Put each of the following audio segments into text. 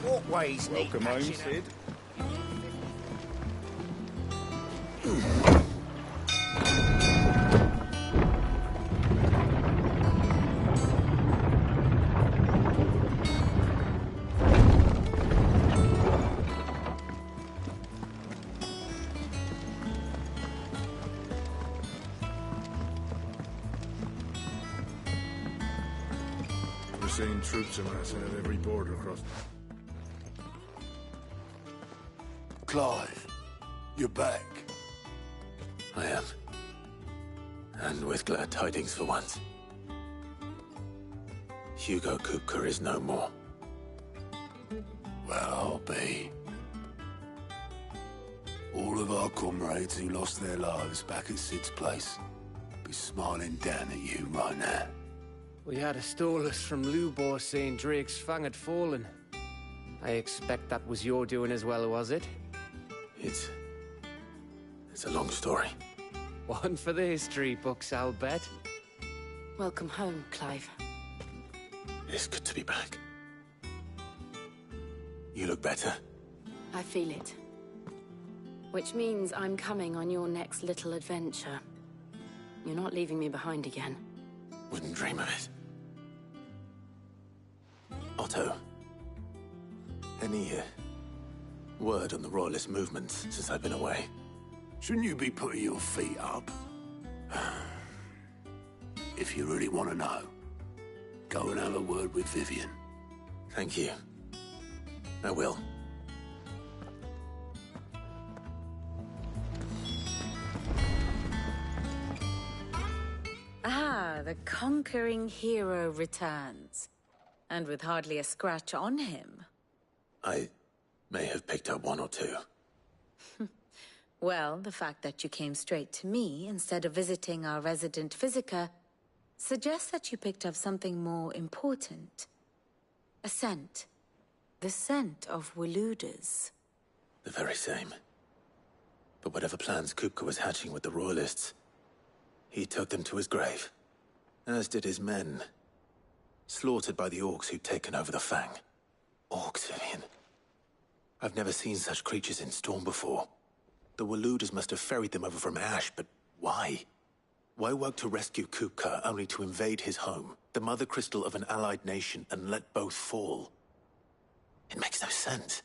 Walkways need Welcome home, patching up. Sid. We're seeing troops amassing at every border across. Clive, you're back. I am. And with glad tidings for once. Hugo Kupka is no more. Well, I'll be. All of our comrades who lost their lives back at Sid's place be smiling down at you right now. We had a stolus from Lubor saying Drake's fang had fallen. I expect that was your doing as well, was it? It's a long story. One for the history books, I'll bet. Welcome home, Clive. It's good to be back. You look better. I feel it. Which means I'm coming on your next little adventure. You're not leaving me behind again. Wouldn't dream of it. Otto, any word on the Royalist movements since I've been away? Shouldn't you be putting your feet up? If you really want to know, go and have a word with Vivian. Thank you. I will. Ah, the conquering hero returns. And with hardly a scratch on him. I may have picked up one or two. Well, the fact that you came straight to me instead of visiting our resident physiker suggests that you picked up something more important. A scent. The scent of Waludas. The very same. But whatever plans Kupka was hatching with the Royalists, he took them to his grave. As did his men. Slaughtered by the orcs who'd taken over the Fang. Orcs, Vivian. I've never seen such creatures in Storm before. The Waludas must have ferried them over from Ash, but why? Why work to rescue Kupka only to invade his home, the mother crystal of an allied nation, and let both fall? It makes no sense.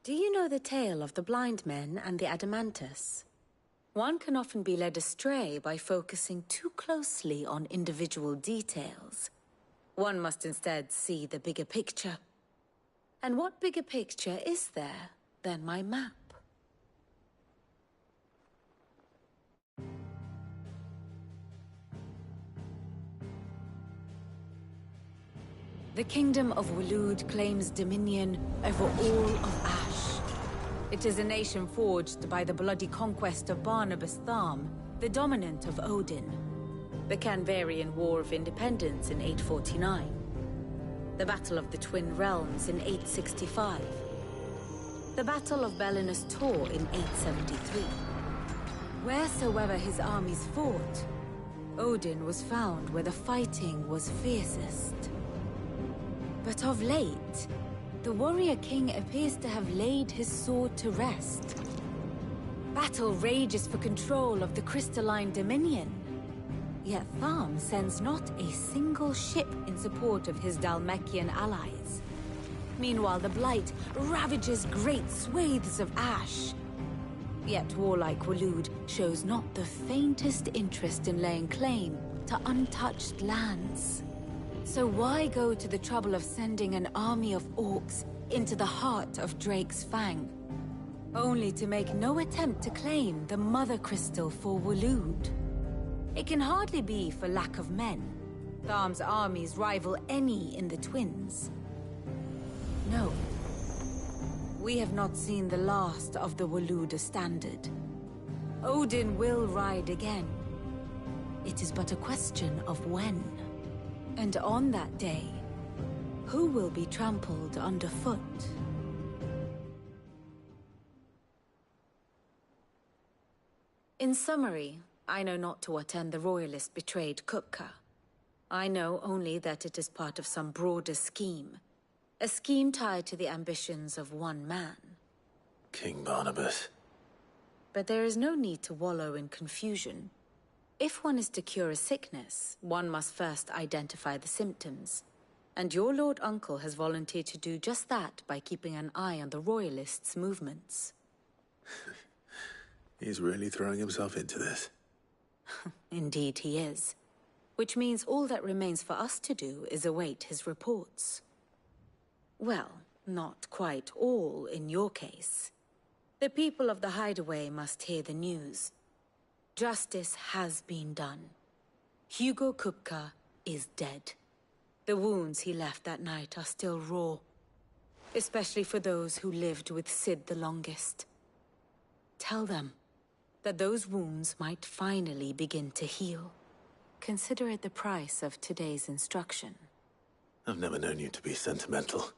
Do you know the tale of the blind men and the Adamantus? One can often be led astray by focusing too closely on individual details. One must instead see the bigger picture. And what bigger picture is there than my map? The Kingdom of Waloed claims dominion over all of Ash. It is a nation forged by the bloody conquest of Barnabas Tharm, the dominant of Odin. The Canvarian War of Independence in 849. The Battle of the Twin Realms in 865. The Battle of Belinus Tor in 873. Wheresoever his armies fought, Odin was found where the fighting was fiercest. But of late, the warrior king appears to have laid his sword to rest. Battle rages for control of the crystalline dominion. Yet Tharm sends not a single ship in support of his Dhalmekian allies. Meanwhile, the Blight ravages great swathes of Ash. Yet warlike Waloed shows not the faintest interest in laying claim to untouched lands. So why go to the trouble of sending an army of orcs into the heart of Drake's Fang? Only to make no attempt to claim the Mother Crystal for Waloed. It can hardly be for lack of men. Tharm's armies rival any in the Twins. No. We have not seen the last of the Waluda standard. Odin will ride again. It is but a question of when. And on that day, who will be trampled underfoot? In summary, I know not to what end the Royalists betrayed Kupka. I know only that it is part of some broader scheme. A scheme tied to the ambitions of one man. King Barnabas. But there is no need to wallow in confusion. If one is to cure a sickness, one must first identify the symptoms. And your Lord Uncle has volunteered to do just that by keeping an eye on the Royalists' movements. He's really throwing himself into this. Indeed he is. Which means all that remains for us to do is await his reports. Well, not quite all in your case. The people of the Hideaway must hear the news. Justice has been done. Hugo Kupka is dead. The wounds he left that night are still raw, especially for those who lived with Sid the longest. Tell them that those wounds might finally begin to heal. Consider it the price of today's instruction. I've never known you to be sentimental.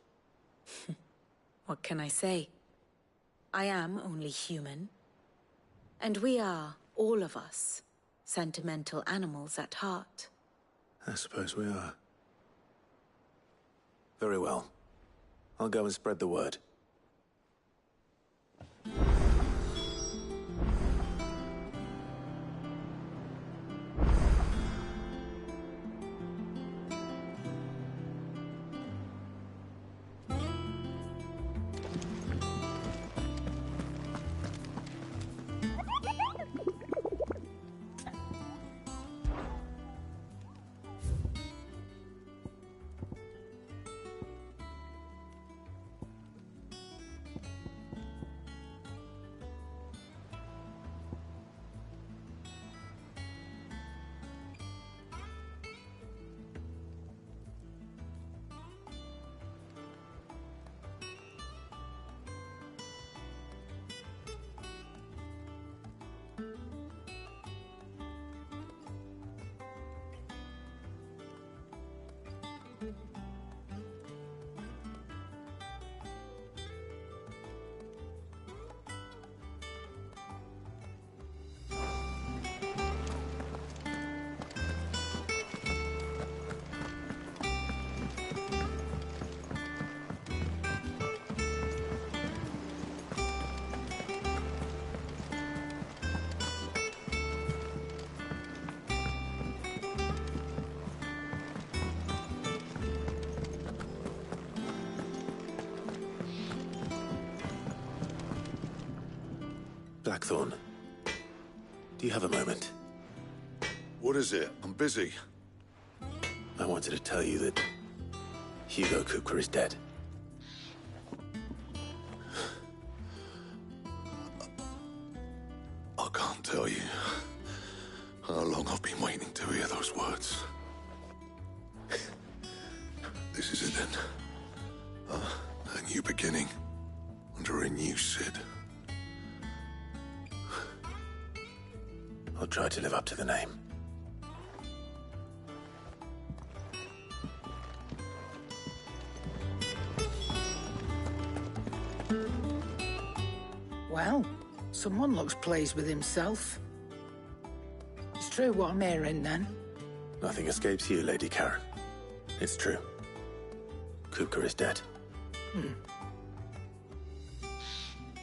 What can I say? I am only human. And we are, all of us, sentimental animals at heart. I suppose we are. Very well. I'll go and spread the word. Blackthorn, do you have a moment? What is it? I'm busy. I wanted to tell you that Hugo Kupka is dead. I can't tell you how long I've been waiting to hear those words. This is it then. A new beginning under a new Sid. I'll try to live up to the name. Well, someone looks pleased with himself. It's true what I'm hearing, then. Nothing escapes you, Lady Karen. It's true. Kupka is dead.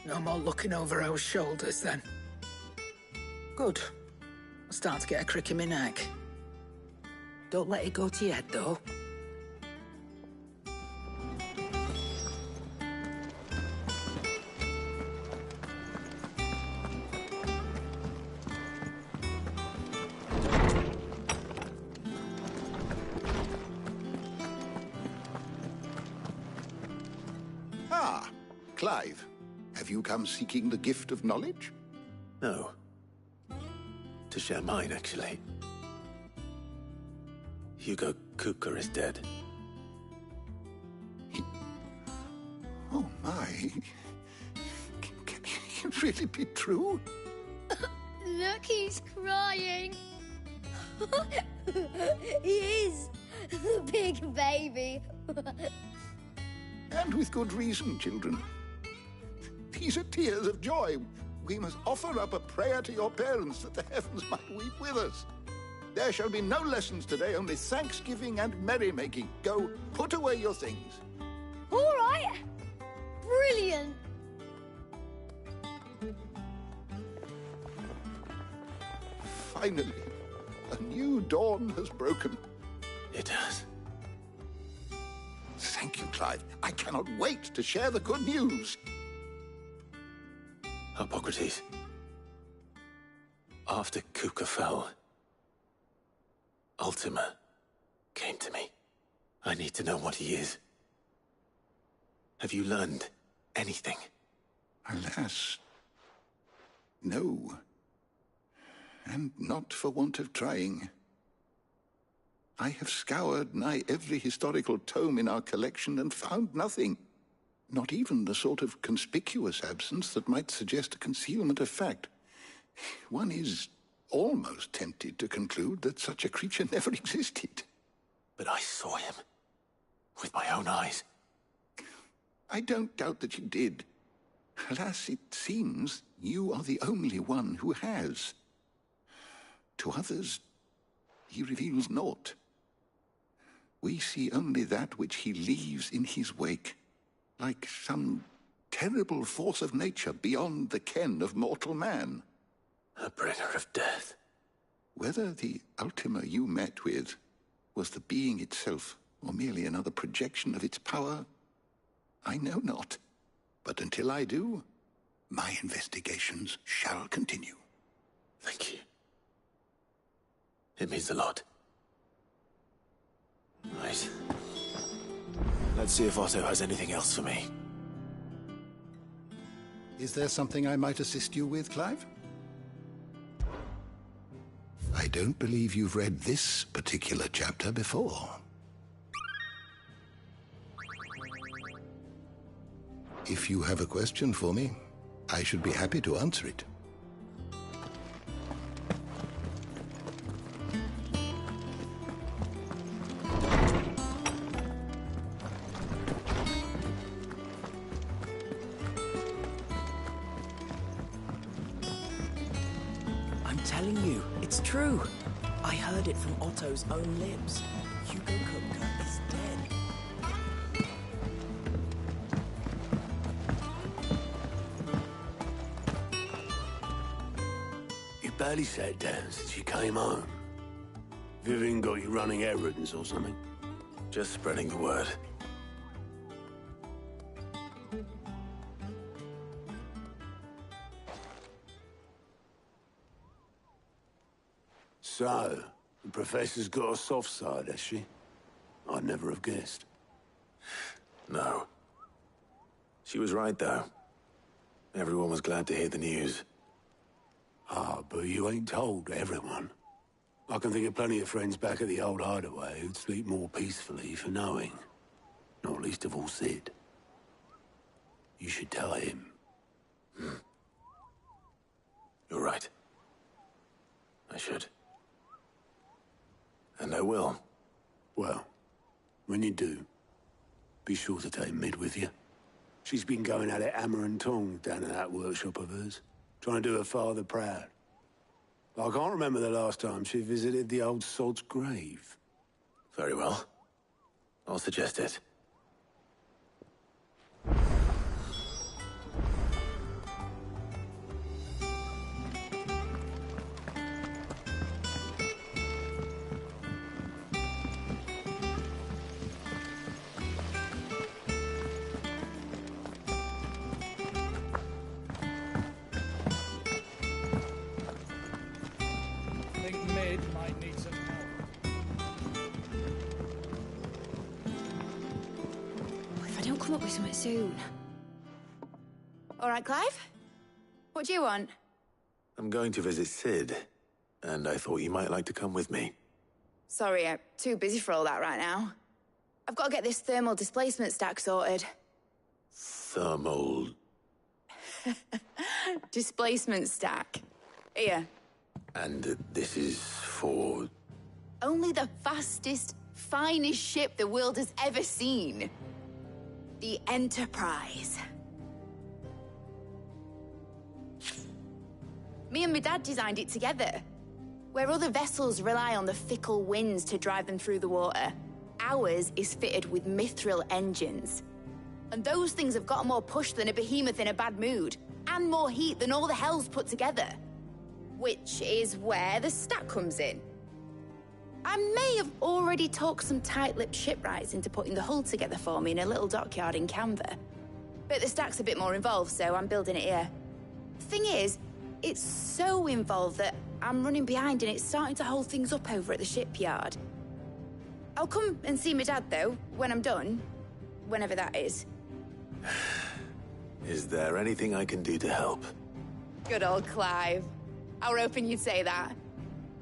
No more looking over our shoulders, then. Good. I'm starting to get a crick in my neck. Don't let it go to your head, though. Ah, Clive. Have you come seeking the gift of knowledge? No. To share mine, actually. Hugo Kupka is dead. Oh, my. Can it really be true? Look, he's crying. He is. The big baby. And with good reason, children. These are tears of joy. We must offer up a prayer to your parents that the heavens might weep with us. There shall be no lessons today, only thanksgiving and merrymaking. Go, put away your things. All right. Brilliant. Finally, a new dawn has broken. It has. Thank you, Clive. I cannot wait to share the good news. Hippocrates. After Kuka fell, Ultima came to me. I need to know what he is. Have you learned anything? Alas, no. And not for want of trying. I have scoured nigh every historical tome in our collection and found nothing. Not even the sort of conspicuous absence that might suggest a concealment of fact. One is almost tempted to conclude that such a creature never existed. But I saw him. With my own eyes. I don't doubt that you did. Alas, it seems you are the only one who has. To others, he reveals naught. We see only that which he leaves in his wake, like some terrible force of nature beyond the ken of mortal man. A bringer of death. Whether the Ultima you met with was the being itself, or merely another projection of its power, I know not. But until I do, my investigations shall continue. Thank you. It means a lot. Right. Let's see if Otto has anything else for me. Is there something I might assist you with, Clive? I don't believe you've read this particular chapter before. If you have a question for me, I should be happy to answer it. I'm telling you, it's true. I heard it from Otto's own lips. Hugo Kupka is dead. You barely sat down since you came home. Vivian got you running errands or something? Just spreading the word. So, the Professor's got a soft side, has she? I'd never have guessed. No. She was right, though. Everyone was glad to hear the news. Ah, but you ain't told everyone. I can think of plenty of friends back at the old hideaway who'd sleep more peacefully for knowing. Not least of all Sid. You should tell him. You're right. I should. And I will. Well, when you do, be sure to take Mid with you. She's been going at it hammer and tongs down in that workshop of hers, trying to do her father proud. I can't remember the last time she visited the old sod's grave. Very well. I'll suggest it. Might need some help. If I don't come up with something soon. All right, Clive? What do you want? I'm going to visit Sid, and I thought you might like to come with me. Sorry, I'm too busy for all that right now. I've got to get this thermal displacement stack sorted. Thermal... Displacement stack. Here. And this is for... Only the fastest, finest ship the world has ever seen. The Enterprise. Me and my dad designed it together. Where other vessels rely on the fickle winds to drive them through the water, ours is fitted with mithril engines. And those things have got more push than a behemoth in a bad mood. And more heat than all the hells put together. Which is where the stack comes in. I may have already talked some tight-lipped shipwrights into putting the hull together for me in a little dockyard in Canva. But the stack's a bit more involved, so I'm building it here. Thing is, it's so involved that I'm running behind and it's starting to hold things up over at the shipyard. I'll come and see my dad, though, when I'm done. Whenever that is. Is there anything I can do to help? Good old Clive. I were hoping you'd say that.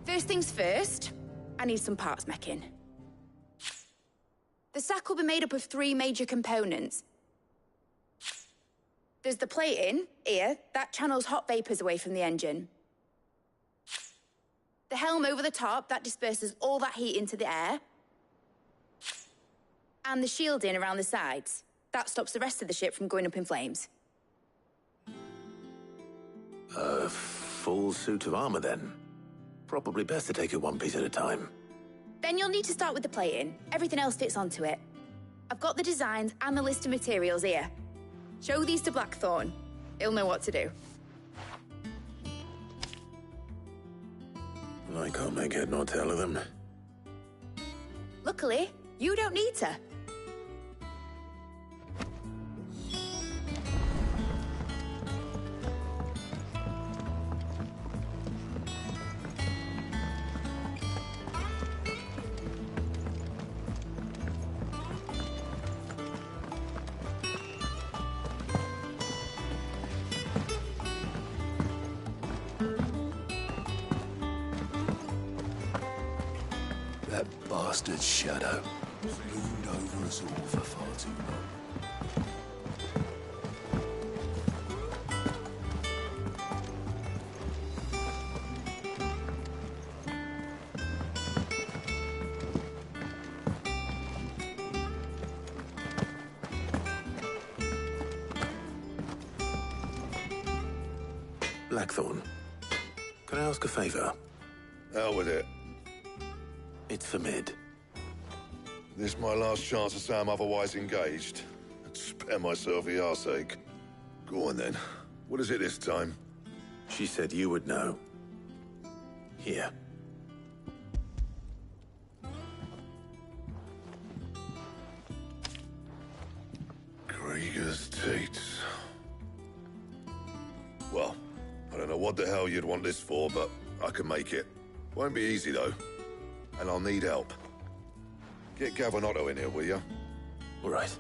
First things first, I need some parts meching. The sack will be made up of 3 major components. There's the plating, here, that channels hot vapors away from the engine. The helm over the top, that disperses all that heat into the air. And the shielding around the sides. That stops the rest of the ship from going up in flames. A full suit of armor, then. Probably best to take it one piece at a time. Then you'll need to start with the plating. Everything else fits onto it. I've got the designs and the list of materials here. Show these to Blackthorn. He'll know what to do. I can't make head nor tail of them. Luckily, you don't need to. That bastard Shadow loomed over us all for far too long. Blackthorn, can I ask a favor? Hell with it. It's for Mid. This my last chance to say I'm otherwise engaged. I'd spare myself the arseache. Go on then. What is it this time? She said you would know. Here. Krieger's Tates. Well, I don't know what the hell you'd want this for, but I can make it. Won't be easy, though. And I'll need help. Get Gavinotto in here, will you? All right.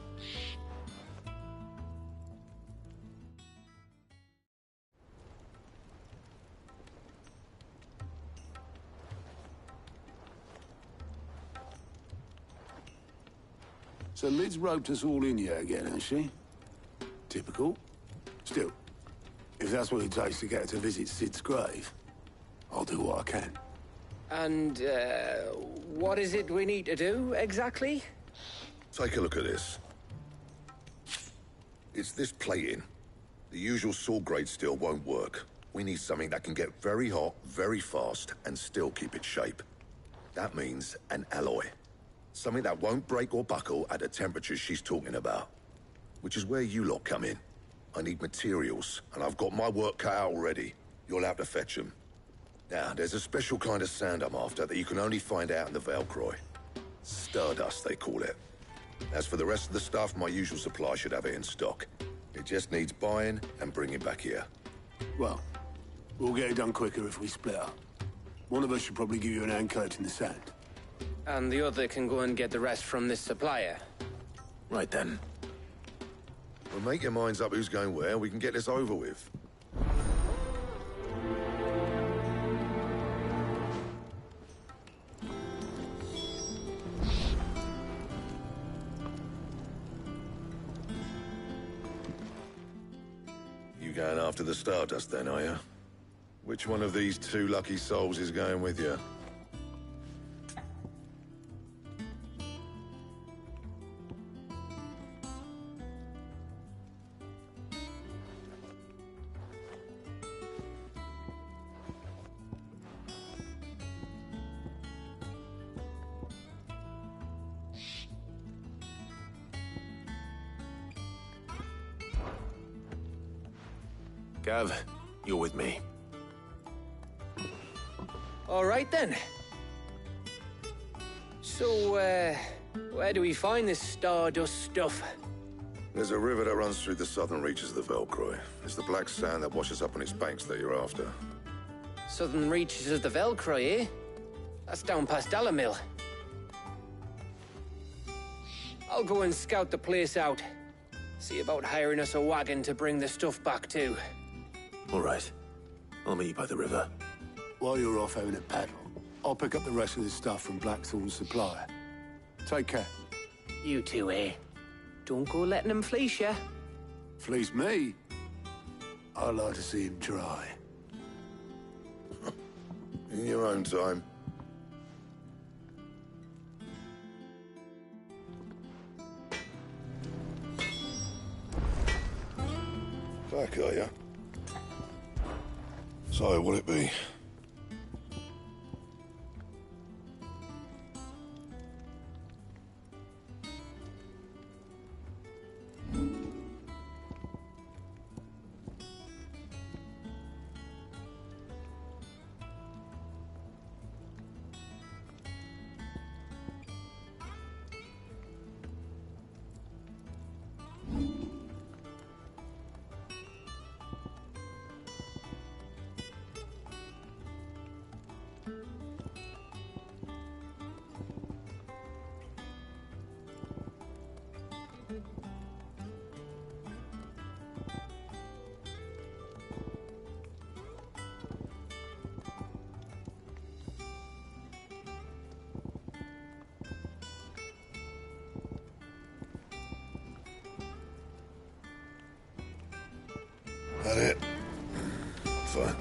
So Lid's roped us all in here again, has she? Typical. Still, if that's what it takes to get her to visit Sid's grave, I'll do what I can. And, what is it we need to do, exactly? Take a look at this. It's this plating. The usual sword-grade steel won't work. We need something that can get very hot, very fast, and still keep its shape. That means an alloy. Something that won't break or buckle at the temperatures she's talking about. Which is where you lot come in. I need materials, and I've got my work cut out already. You'll have to fetch them. Now, there's a special kind of sand I'm after that you can only find out in the Valcroy. Stardust, they call it. As for the rest of the stuff, my usual supply should have it in stock. It just needs buying and bringing back here. Well, we'll get it done quicker if we split up. One of us should probably give you an hand collecting the sand. And the other can go and get the rest from this supplier. Right then. Well, make your minds up who's going where, and we can get this over with. You going after the Stardust then, are you? Which one of these 2 lucky souls is going with you? Gav, you're with me. All right, then. So, where do we find this stardust stuff? There's a river that runs through the southern reaches of the Velcroy. It's the black sand that washes up on its banks that you're after. Southern reaches of the Velcroy, eh? That's down past Dalamil. I'll go and scout the place out. See about hiring us a wagon to bring the stuff back to. All right. I'll meet you by the river. While you're off having a paddle, I'll pick up the rest of the stuff from Blackthorn's supplier. Take care. You two, eh? Don't go letting him fleece ya. Fleece me? I'd like to see him try. In your own time. Back, are ya? So, what'll it be? That it? Fine.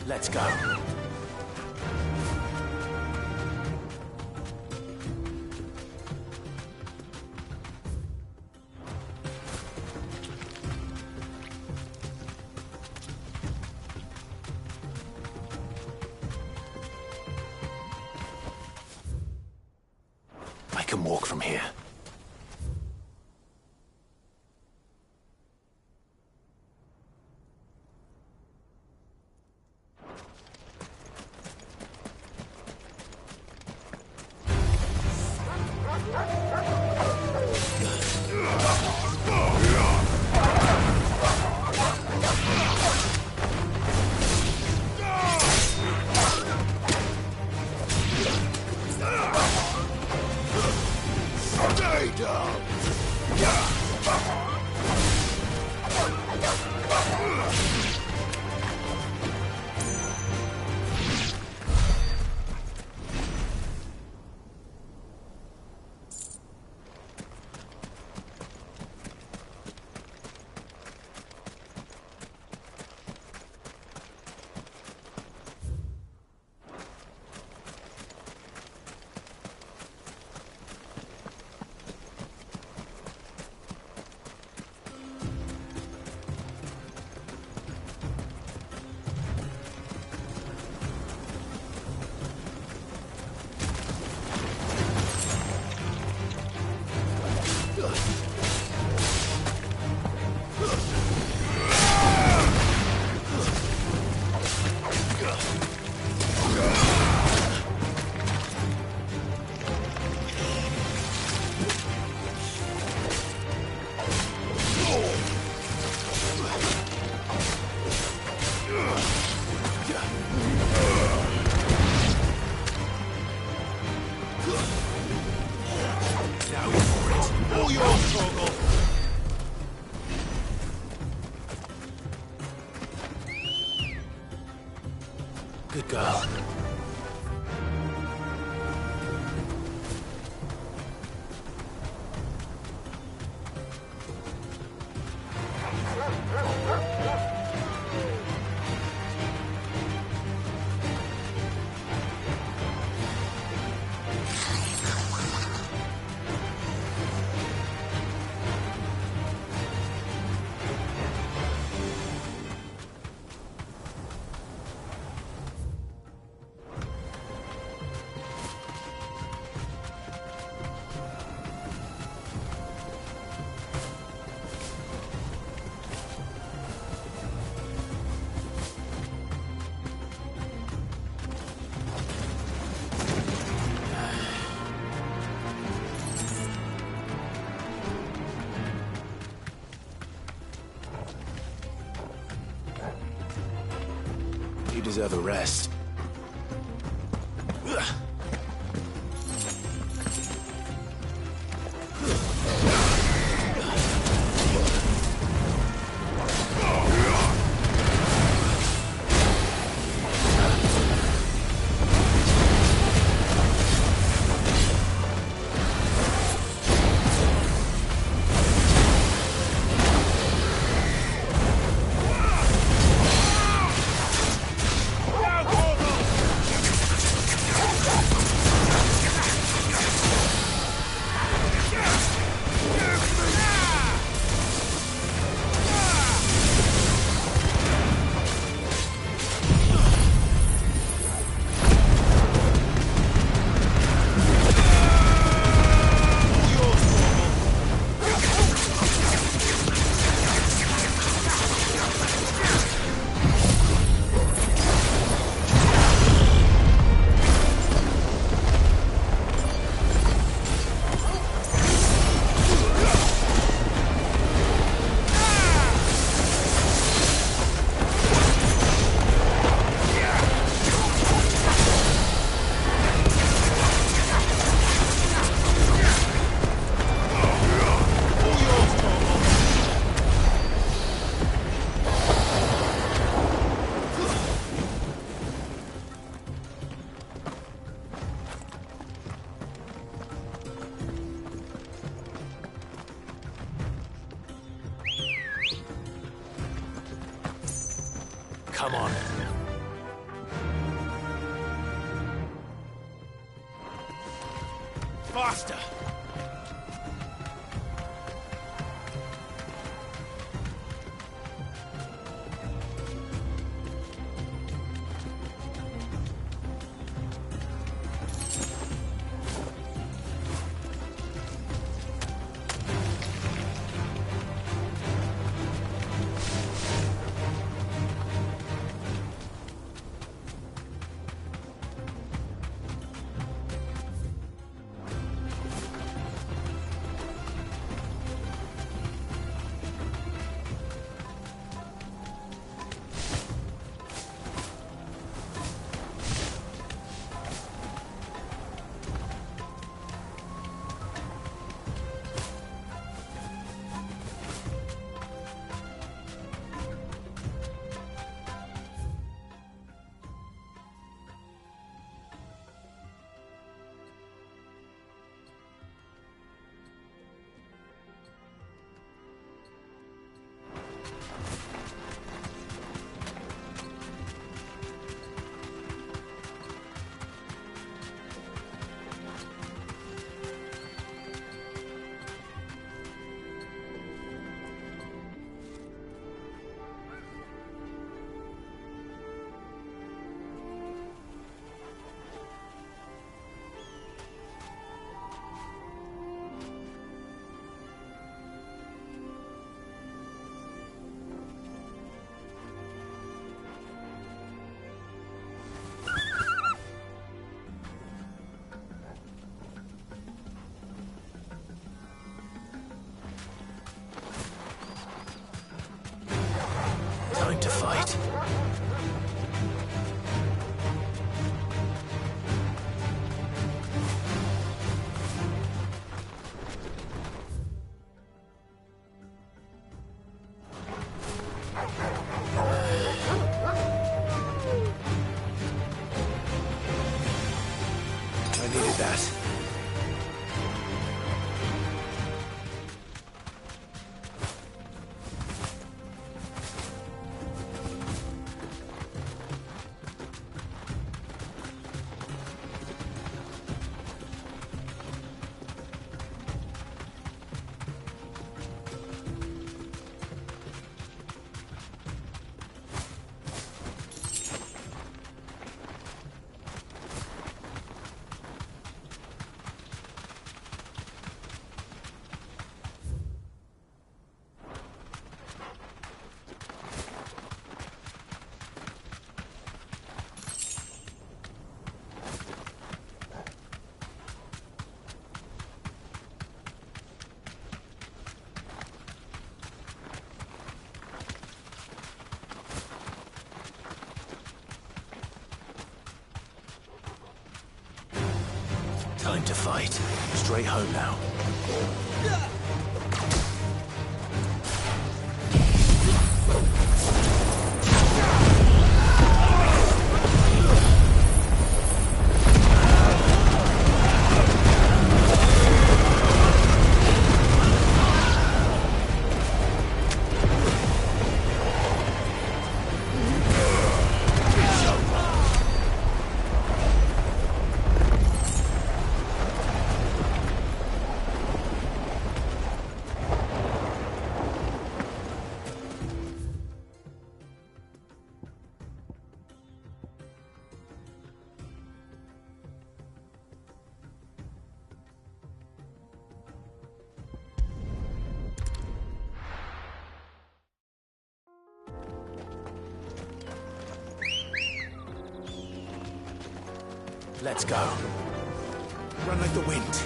Let's go. can walk from here. Good girl. You deserve a rest. Come on. Faster! that. Time to fight. Straight home now. Let's go. Run like the wind.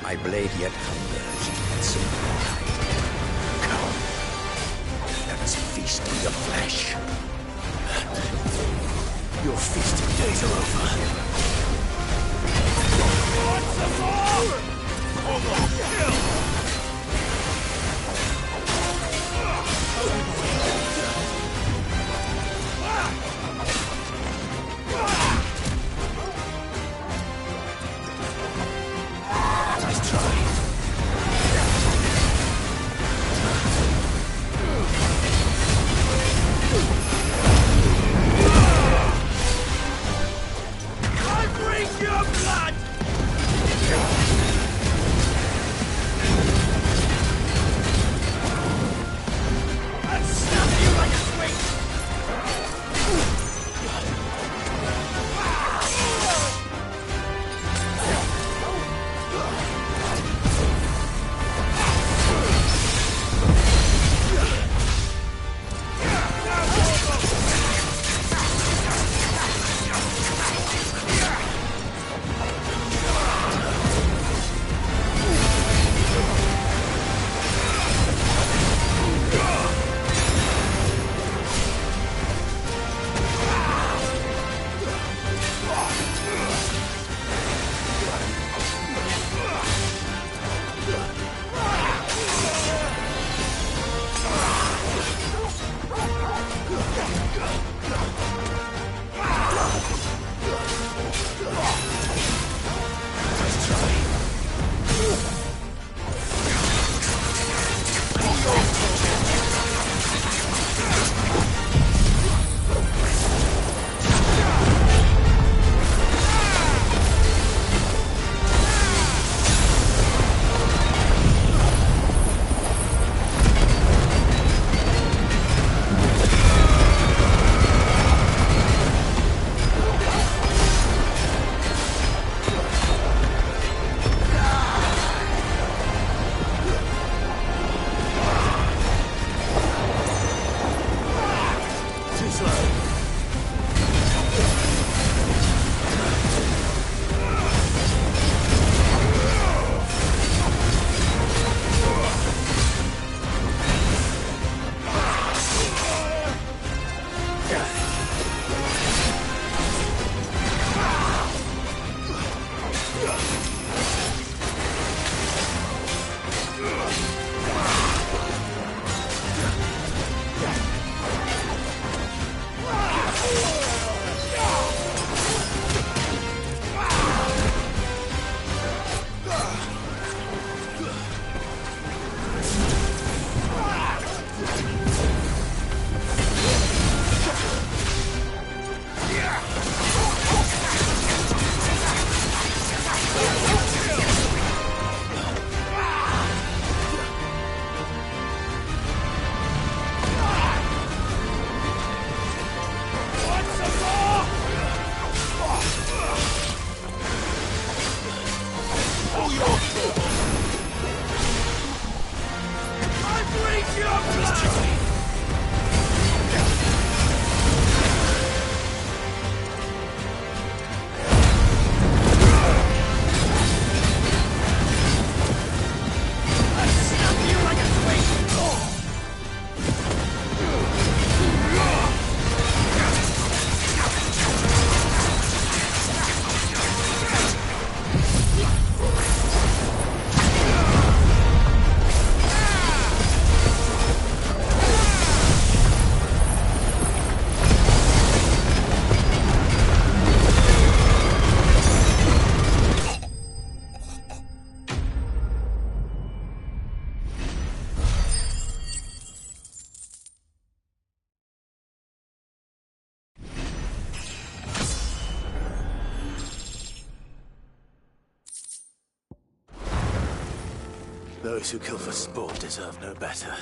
My blade yet hungers and so come, let us feast on your flesh. Your feasting days are over. Want some more? Almost killed! Those who kill for sport deserve no better.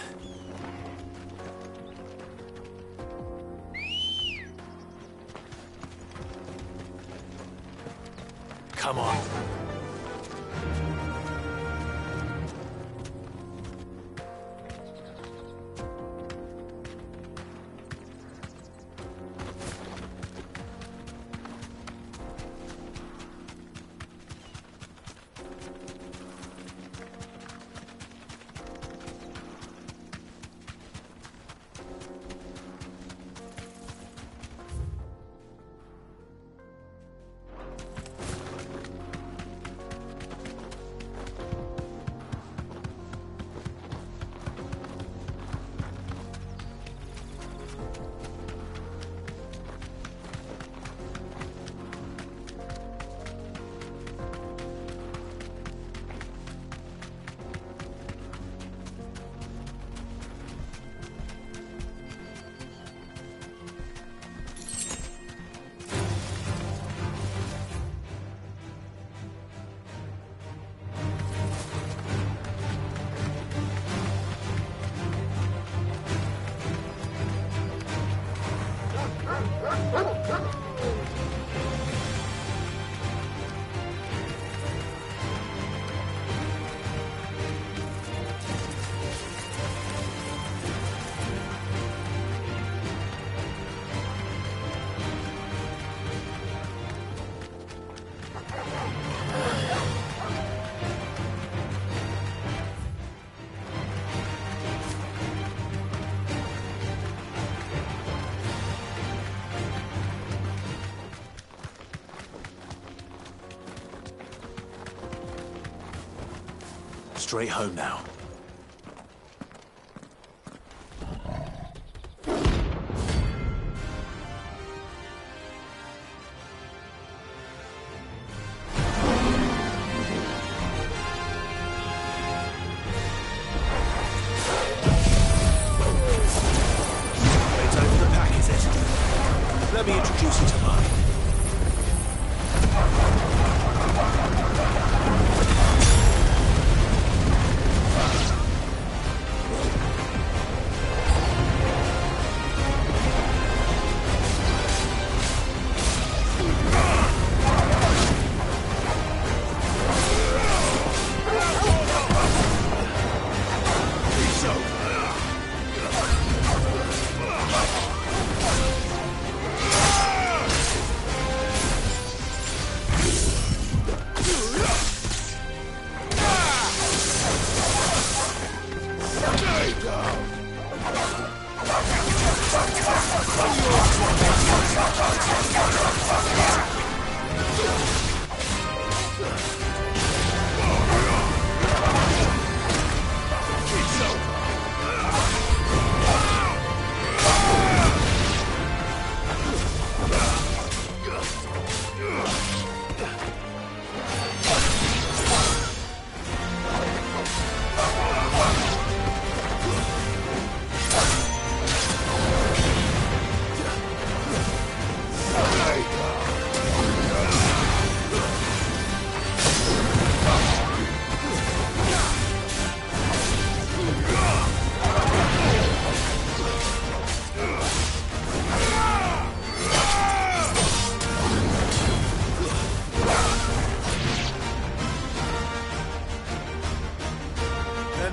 Come on. Straight home now. It's over the pack, is it? Let me introduce you to mine.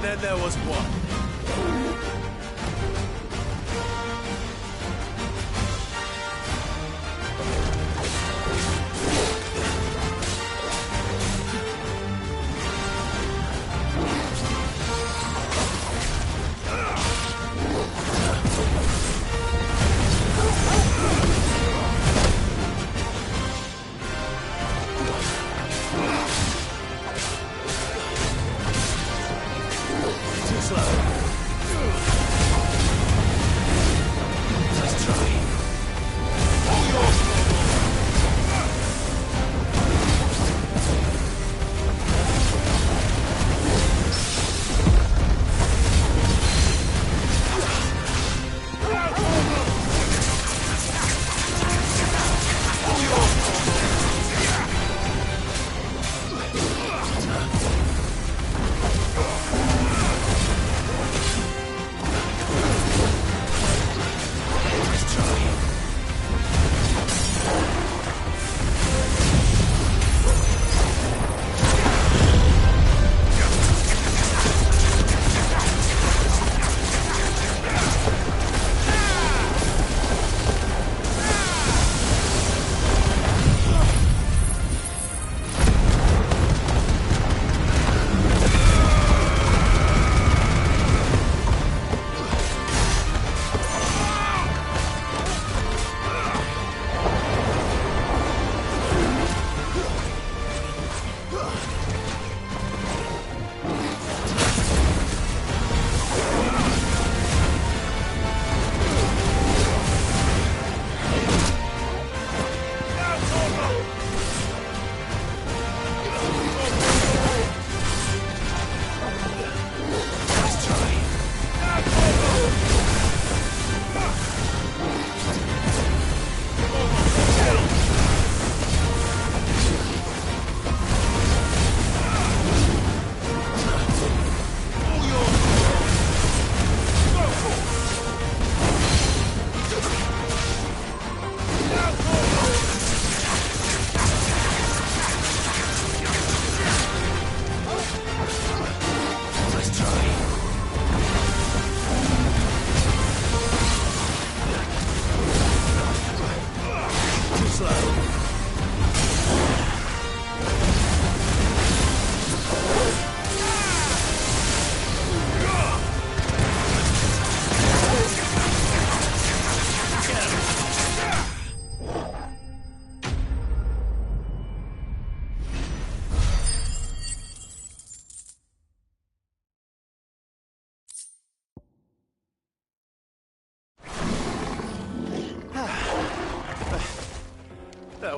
Then there was one. Too slow.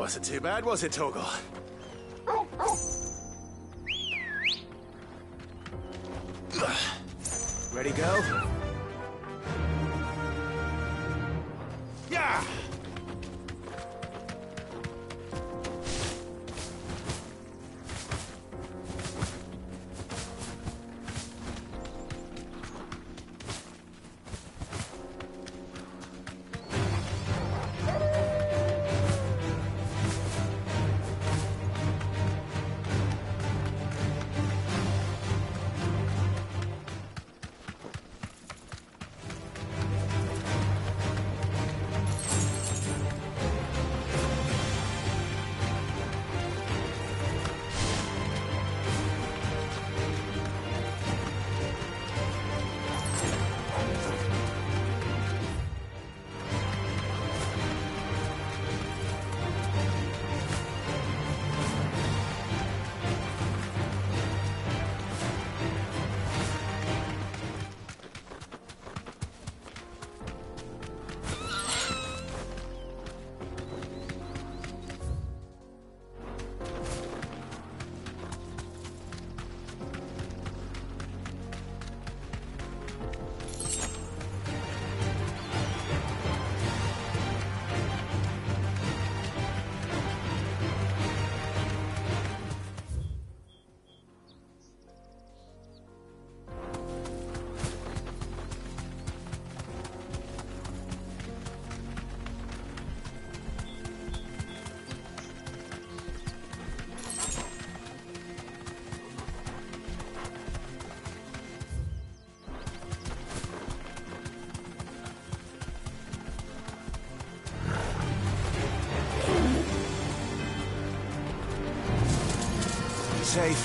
wasn't too bad, was it, Torgal? Ready, go? Yeah! Safe.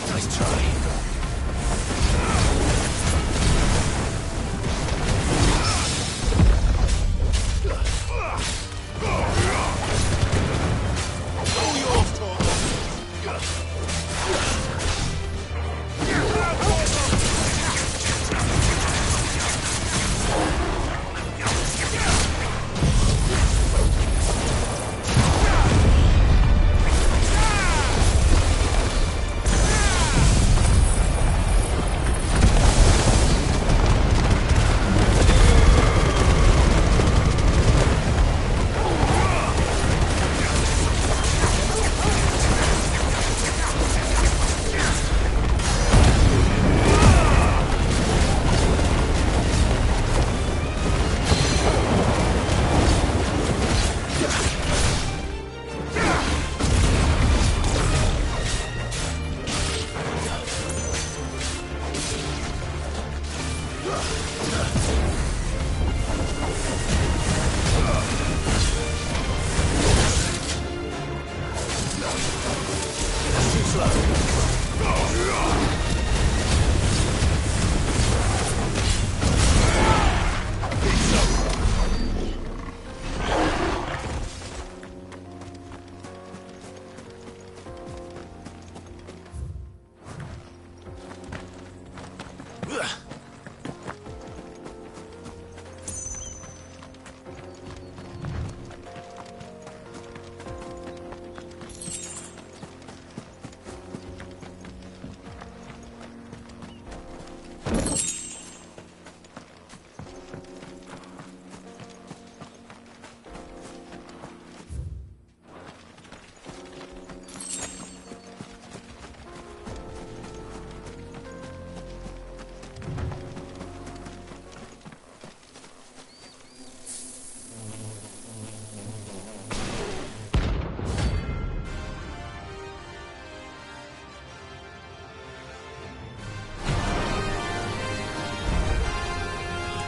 Nice try.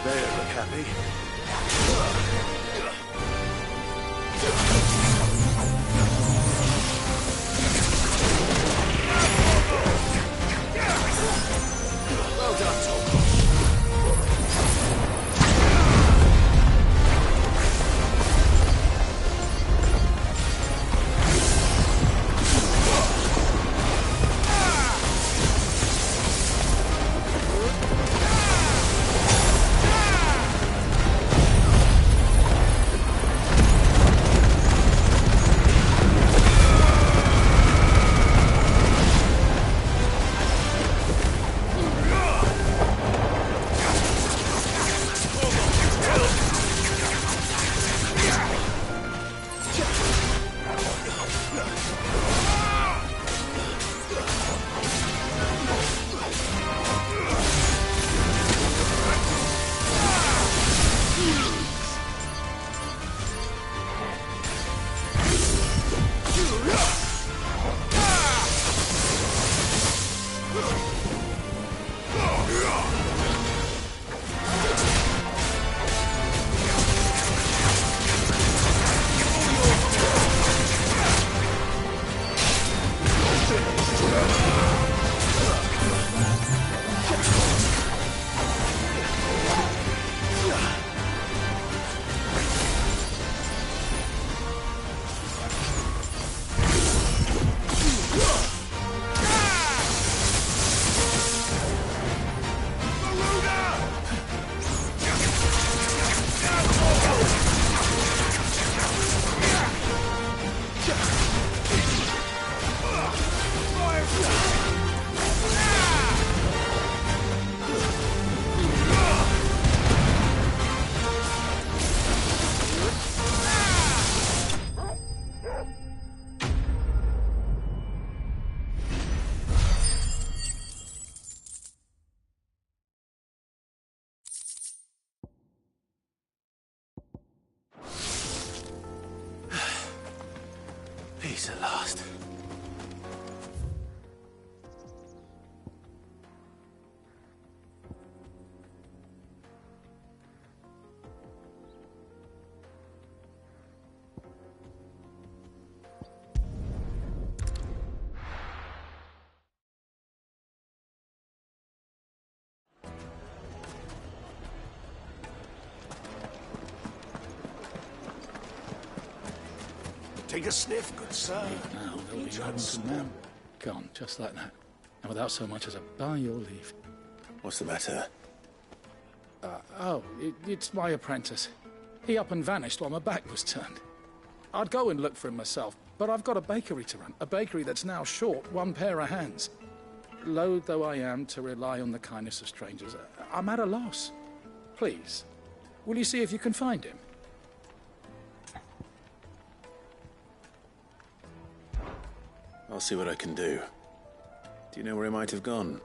They don't look happy. Well done, Tom. Peace at last. Take a sniff, good sir. Now they'll be Remington man. Gone, just like that. And without so much as a by your leave. What's the matter? It's my apprentice. He up and vanished while my back was turned. I'd go and look for him myself, but I've got a bakery to run. A bakery that's now short one pair of hands. Loath though I am to rely on the kindness of strangers, I'm at a loss. Please, will you see if you can find him? I'll see what I can do. Do you know where he might have gone?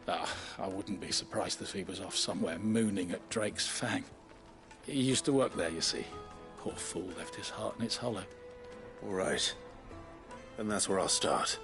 I wouldn't be surprised if he was off somewhere mooning at Drake's Fang. He used to work there, you see. Poor fool left his heart in its hollow. All right. Then that's where I'll start.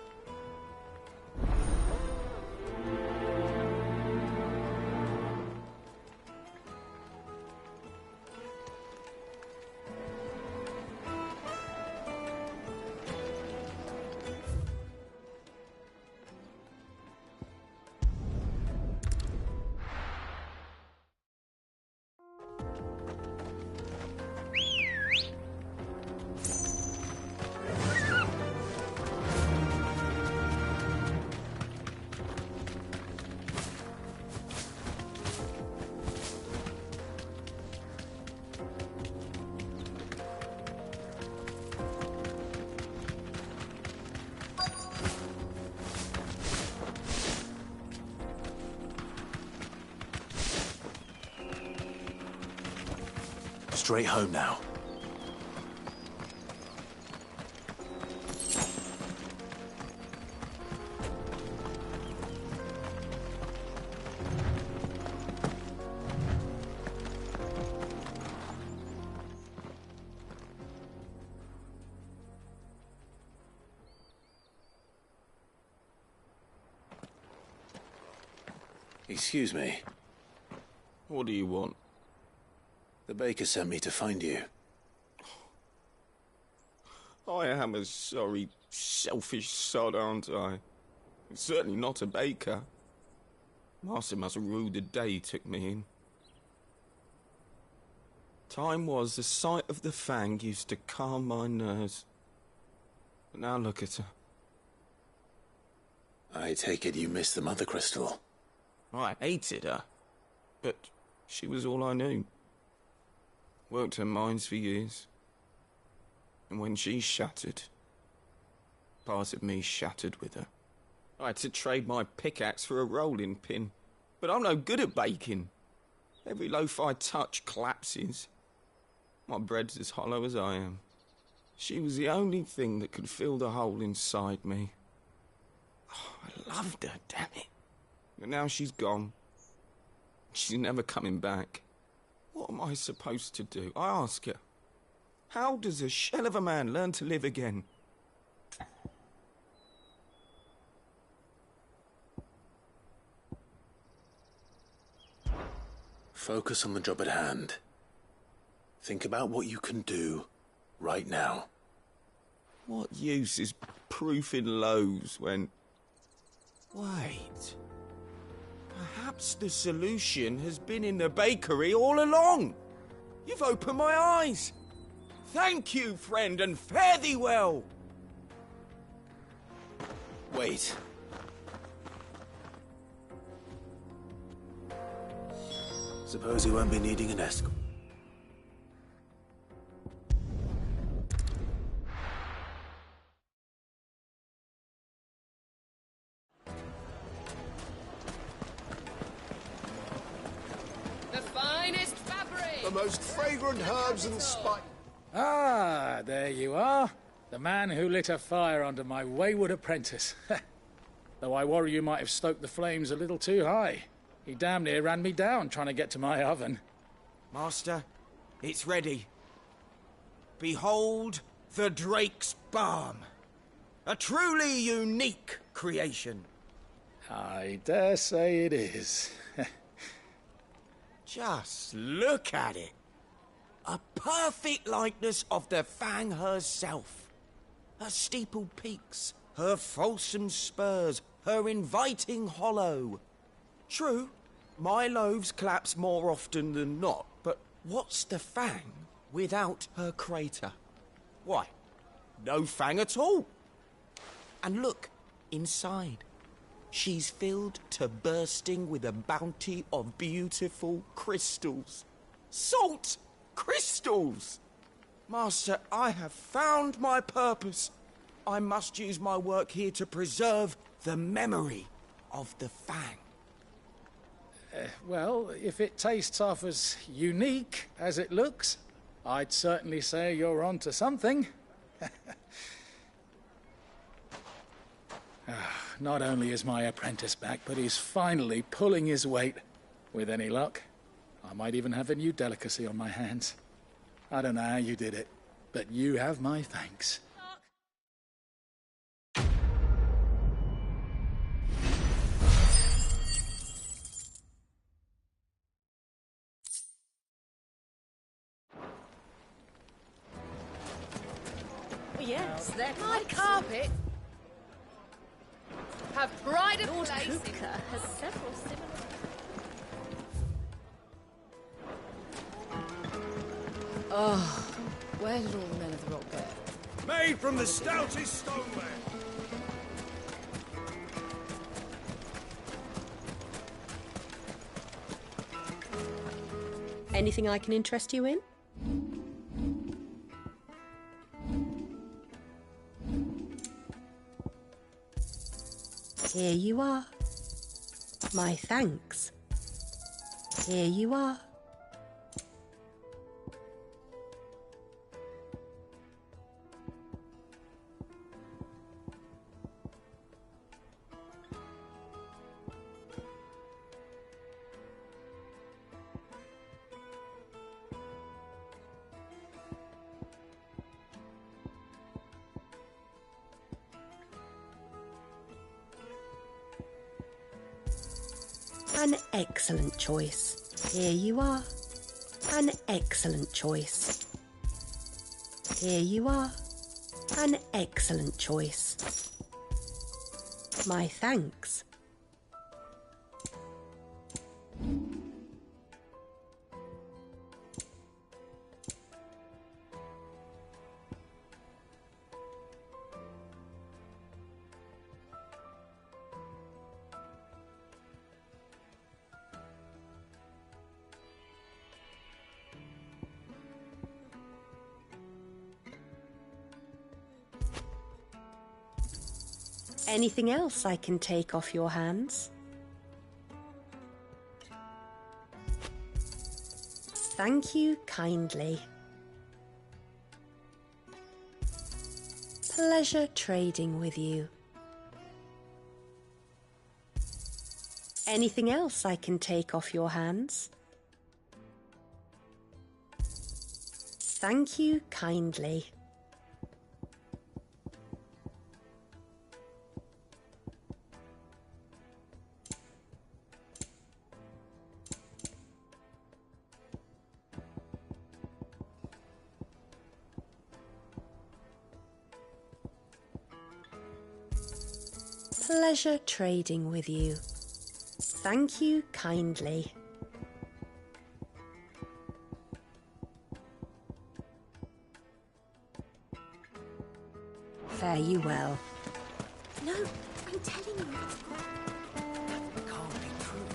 Straight home now. Excuse me. What do you want? The baker sent me to find you. I am a sorry, selfish sod, aren't I? Certainly not a baker. Master must have ruled the day he took me in. Time was the sight of the Fang used to calm my nerves. But now look at her. I take it you missed the Mother Crystal. I hated her, but she was all I knew. Worked her mines for years. And when she shattered, part of me shattered with her. I had to trade my pickaxe for a rolling pin, but I'm no good at baking. Every loaf I touch collapses. My bread's as hollow as I am. She was the only thing that could fill the hole inside me. Oh, I loved her, damn it. But now she's gone. She's never coming back. What am I supposed to do? I ask her. How does a shell of a man learn to live again? Focus on the job at hand. Think about what you can do right now. What use is proofing loaves when... Wait. Perhaps the solution has been in the bakery all along. You've opened my eyes. Thank you, friend, and fare thee well. Wait. Suppose you won't be needing an escort. The most fragrant herbs and spices. Ah, there you are. The man who lit a fire under my wayward apprentice. Though I worry you might have stoked the flames a little too high. He damn near ran me down trying to get to my oven. Master, it's ready. Behold the Drake's Balm. A truly unique creation. I dare say it is. Just look at it. A perfect likeness of the Fang herself. Her steepled peaks, her fulsome spurs, her inviting hollow. True, my loaves collapse more often than not, but what's the Fang without her crater? Why, no Fang at all. And look, inside. She's filled to bursting with a bounty of beautiful crystals. Salt crystals! Master, I have found my purpose. I must use my work here to preserve the memory of the Fang. Well, if it tastes half as unique as it looks, I'd certainly say you're on to something. Not only is my apprentice back, but he's finally pulling his weight. With any luck, I might even have a new delicacy on my hands. I don't know how you did it, but you have my thanks. Yes, that my carpet. Have pride of Lord Kupka has several similar. Oh, where did all the men of the rock go? Made from the stoutest stoneware. Anything I can interest you in? Here you are. My thanks. Here you are. An excellent choice. Here you are. An excellent choice. Here you are. An excellent choice. My thanks. Anything else I can take off your hands? Thank you kindly. Pleasure trading with you. Anything else I can take off your hands? Thank you kindly. Pleasure trading with you. Thank you kindly. Fare you well. No, I'm telling you it's good. That can't be true.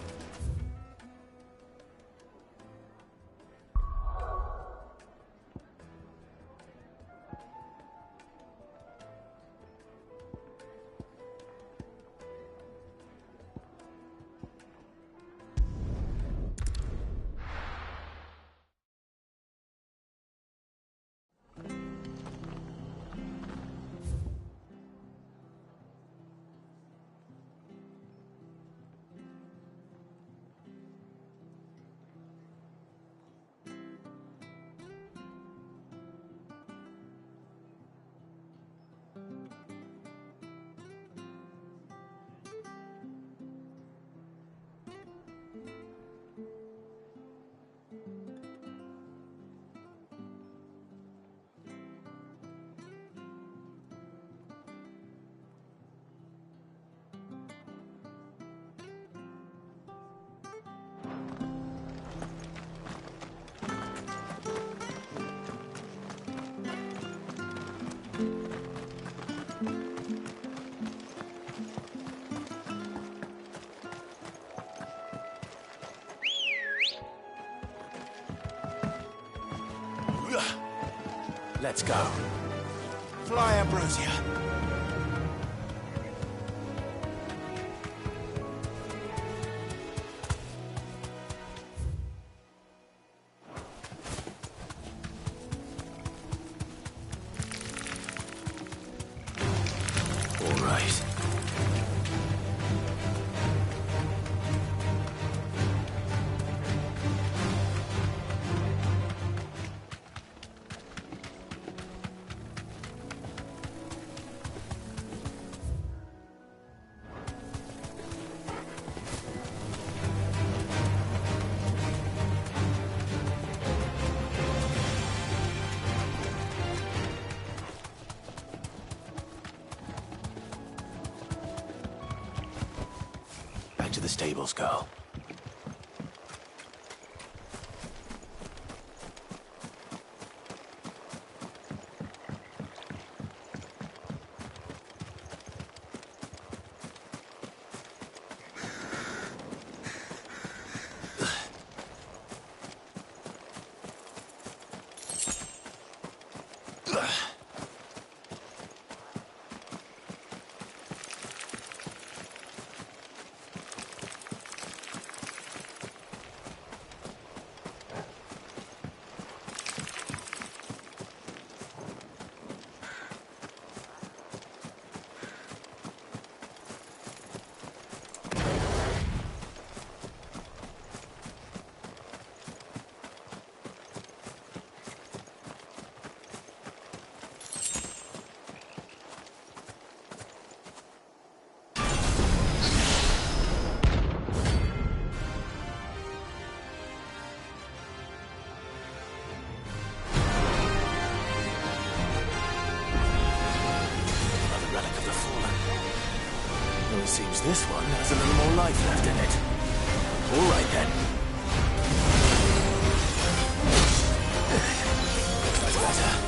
Let's go. Fly, Ambrosia. All right. Back to the stables, girl. Seems this one has a little more life left in it. All right, then. That's better.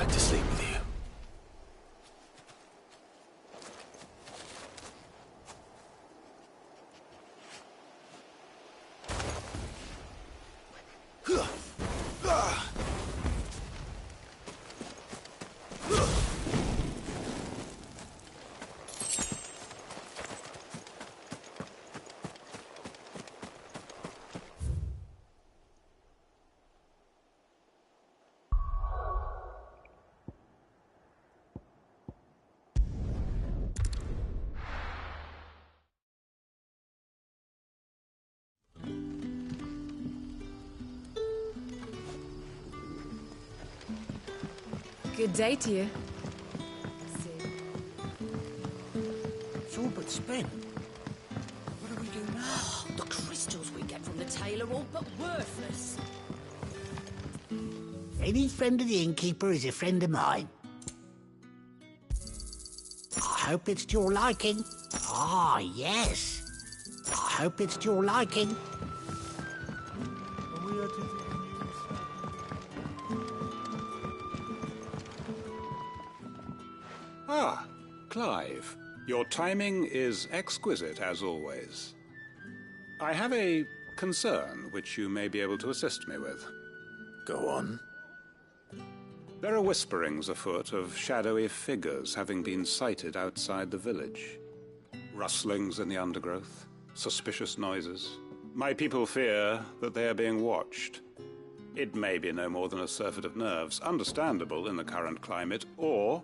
back to sleep with you. Good day to you. It's all but spent. What do we do now? The crystals we get from the tail are all but worthless. Any friend of the innkeeper is a friend of mine. I hope it's to your liking. Ah, yes. I hope it's to your liking. Ah, Clive. Your timing is exquisite, as always. I have a concern which you may be able to assist me with. Go on. There are whisperings afoot of shadowy figures having been sighted outside the village. Rustlings in the undergrowth, suspicious noises. My people fear that they are being watched. It may be no more than a surfeit of nerves, understandable in the current climate, or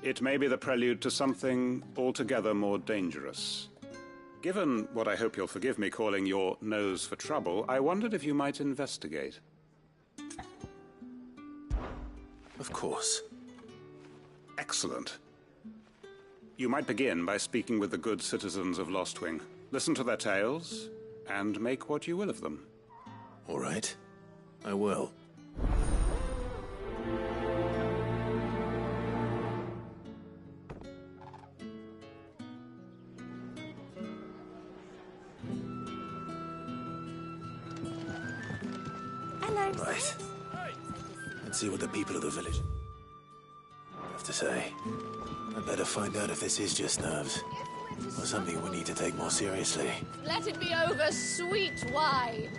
it may be the prelude to something altogether more dangerous. Given what I hope you'll forgive me calling your nose for trouble, I wondered if you might investigate. Of course. Excellent. You might begin by speaking with the good citizens of Lostwing. Listen to their tales, and make what you will of them. All right. I will. Right. Let's see what the people of the village have to say. I'd better find out if this is just nerves, or something we need to take more seriously. Let it be over, sweet wine.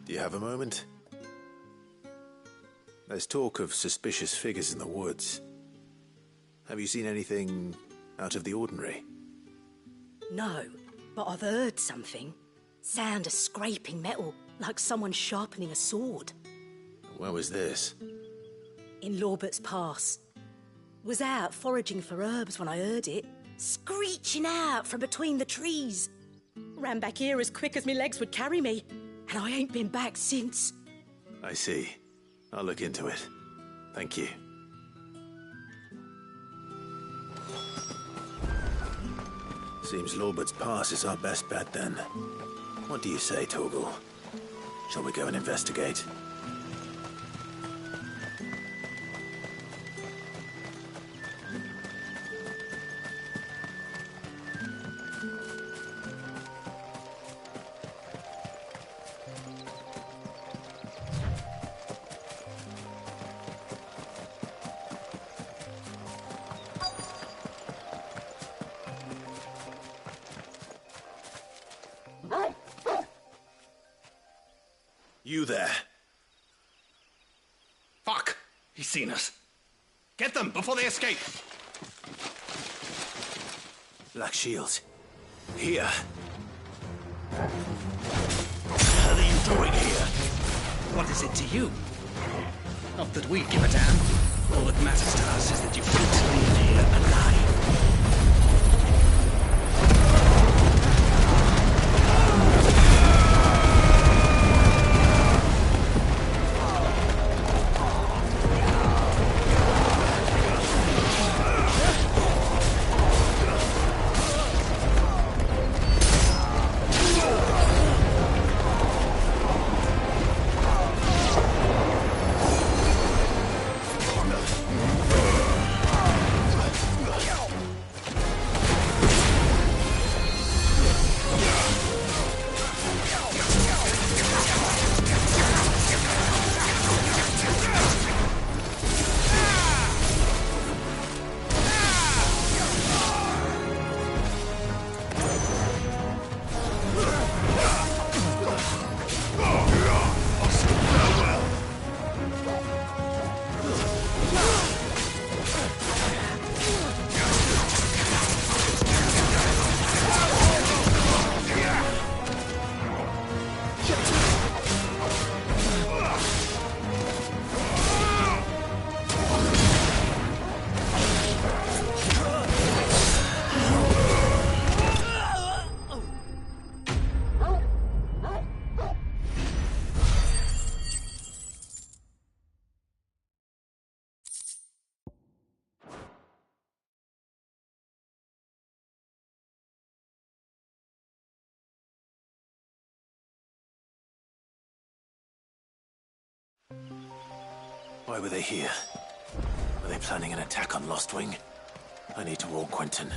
Do you have a moment? There's talk of suspicious figures in the woods. Have you seen anything out of the ordinary? No, but I've heard something. Sound of scraping metal, like someone sharpening a sword. Where was this? In Lorbert's Pass. Was out foraging for herbs when I heard it, screeching out from between the trees. Ran back here as quick as my legs would carry me, and I ain't been back since. I see. I'll look into it. Thank you. Seems Lorbert's Pass is our best bet then. What do you say, Torgal? Shall we go and investigate? You there. Fuck! He's seen us. Get them before they escape! Black shields. Here. What the hell are you doing here? What is it to you? Not that we give a damn. All that matters to us is that you folks leave here alive. Why were they here? Were they planning an attack on Lostwing? I need to warn Quentin.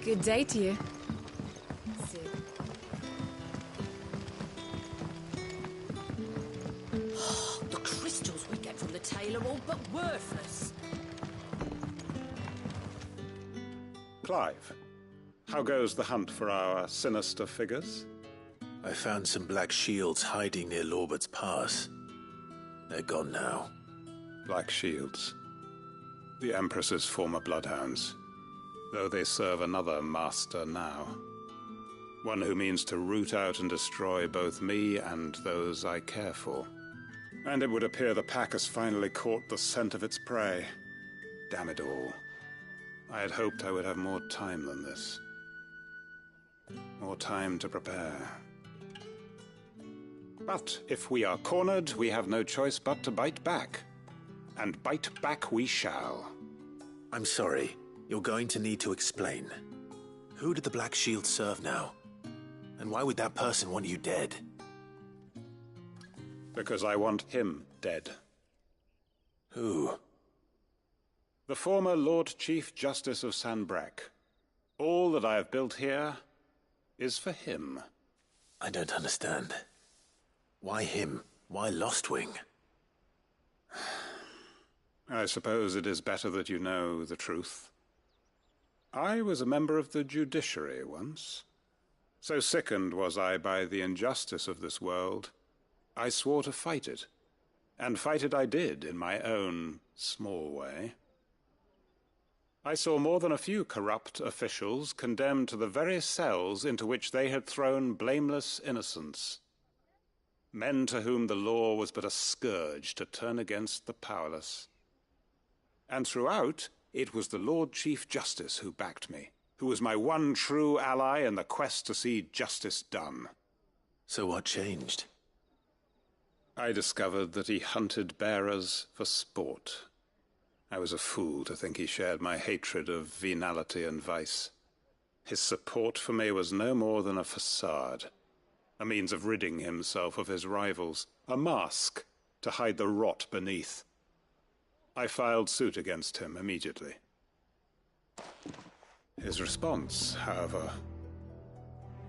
Good day to you. The crystals we get from the tail are all but worthless. Clive, how goes the hunt for our sinister figures? I found some black shields hiding near Lorbert's Pass. They're gone now. Black shields. The Empress's former bloodhounds. Though they serve another master now. One who means to root out and destroy both me and those I care for. And it would appear the pack has finally caught the scent of its prey. Damn it all. I had hoped I would have more time than this. More time to prepare. But if we are cornered, we have no choice but to bite back. And bite back we shall. I'm sorry. You're going to need to explain. Who did the Black Shield serve now? And why would that person want you dead? Because I want him dead. Who? The former Lord Chief Justice of Sanbreque. All that I have built here is for him. I don't understand. Why him? Why Lostwing? I suppose it is better that you know the truth. I was a member of the judiciary once. So sickened was I by the injustice of this world, I swore to fight it. And fight it I did, in my own small way. I saw more than a few corrupt officials condemned to the very cells into which they had thrown blameless innocents. Men to whom the law was but a scourge to turn against the powerless. And throughout, it was the Lord Chief Justice who backed me, who was my one true ally in the quest to see justice done. So what changed? I discovered that he hunted bearers for sport. I was a fool to think he shared my hatred of venality and vice. His support for me was no more than a facade, a means of ridding himself of his rivals, a mask to hide the rot beneath. I filed suit against him immediately. His response, however,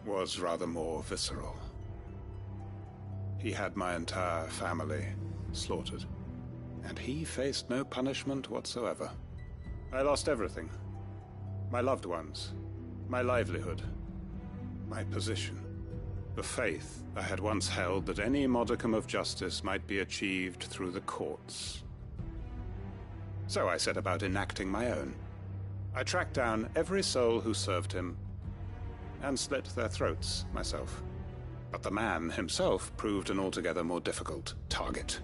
was rather more visceral. He had my entire family slaughtered, and he faced no punishment whatsoever. I lost everything. My loved ones, my livelihood, my position, the faith I had once held that any modicum of justice might be achieved through the courts. So I set about enacting my own. I tracked down every soul who served him, and slit their throats myself. But the man himself proved an altogether more difficult target.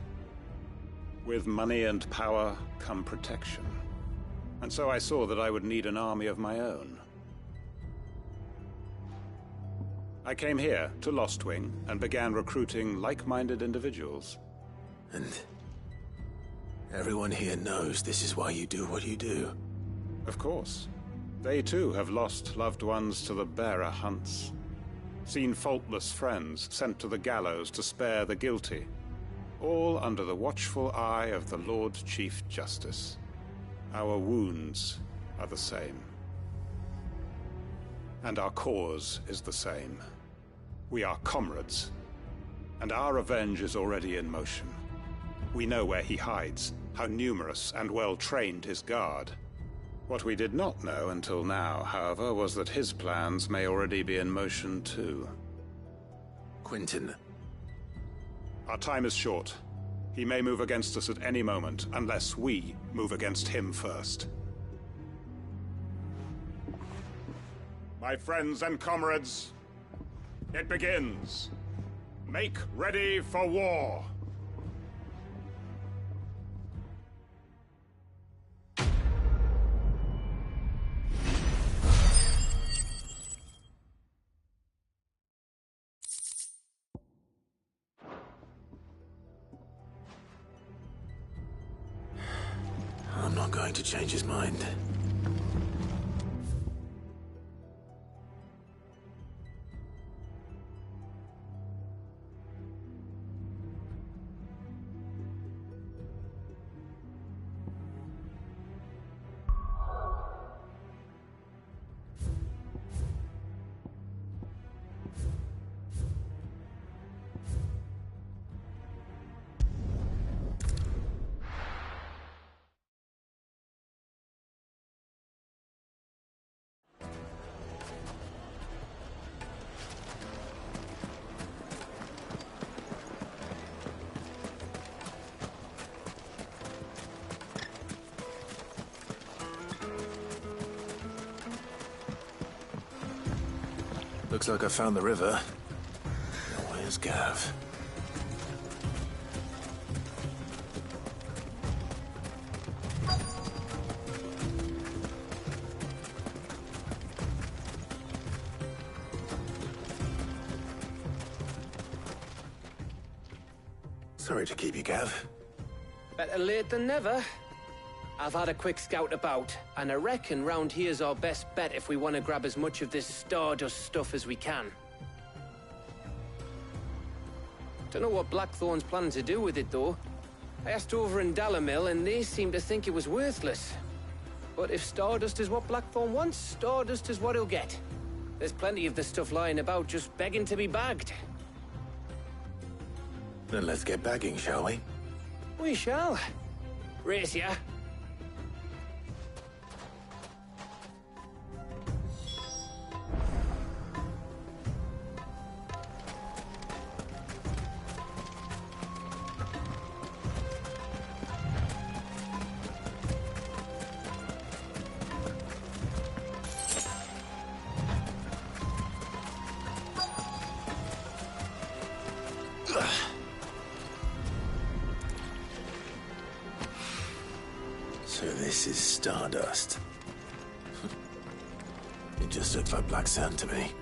With money and power come protection. And so I saw that I would need an army of my own. I came here to Lostwing and began recruiting like-minded individuals. And everyone here knows this is why you do what you do. Of course. They too have lost loved ones to the bearer hunts. Seen faultless friends sent to the gallows to spare the guilty. All under the watchful eye of the Lord Chief Justice. Our wounds are the same. And our cause is the same. We are comrades. And our revenge is already in motion. We know where he hides, how numerous and well-trained his guard. What we did not know until now, however, was that his plans may already be in motion too. Quentin. Our time is short. He may move against us at any moment, unless we move against him first. My friends and comrades, it begins. Make ready for war. I'm not going to change his mind. Looks like I found the river. Now where's Gav? Sorry to keep you, Gav. Better late than never. I've had a quick scout about, and I reckon round here's our best bet if we want to grab as much of this Stardust stuff as we can. Don't know what Blackthorn's planning to do with it, though. I asked over in Dalamil, and they seem to think it was worthless. But if Stardust is what Blackthorn wants, Stardust is what he'll get. There's plenty of the stuff lying about, just begging to be bagged. Then let's get bagging, shall we? We shall. Race ya. So this is Stardust. It just looks like black sand to me.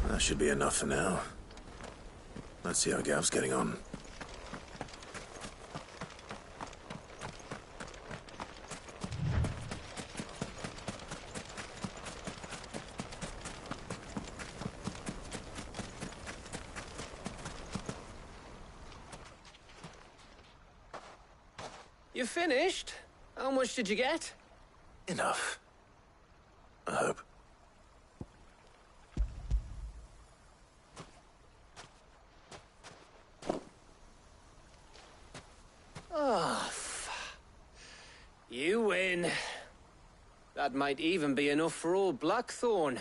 That should be enough for now. Let's see how Gav's getting on. You finished? How much did you get? Enough. I hope. Oh, you win. That might even be enough for old Blackthorn.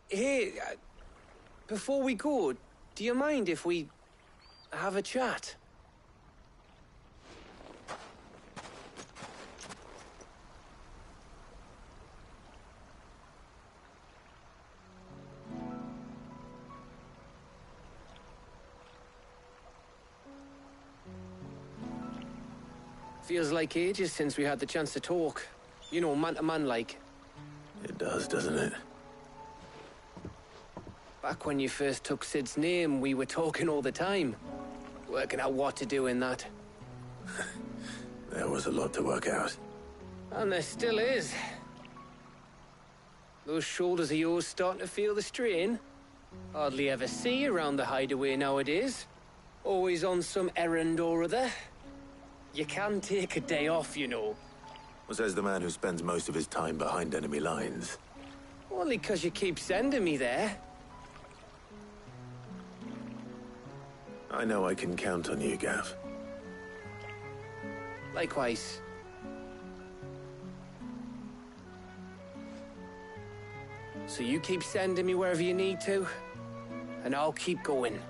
Hey, before we go, do you mind if we have a chat? Feels like ages since we had the chance to talk. You know, man to man like. It does, doesn't it? Back when you first took Sid's name, we were talking all the time. Working out what to do in that. There was a lot to work out. And there still is. Those shoulders of yours starting to feel the strain. Hardly ever see you around the hideaway nowadays. Always on some errand or other. You can take a day off, you know. Says the man who spends most of his time behind enemy lines. Only 'cause you keep sending me there. I know I can count on you, Gav. Likewise. So you keep sending me wherever you need to, and I'll keep going.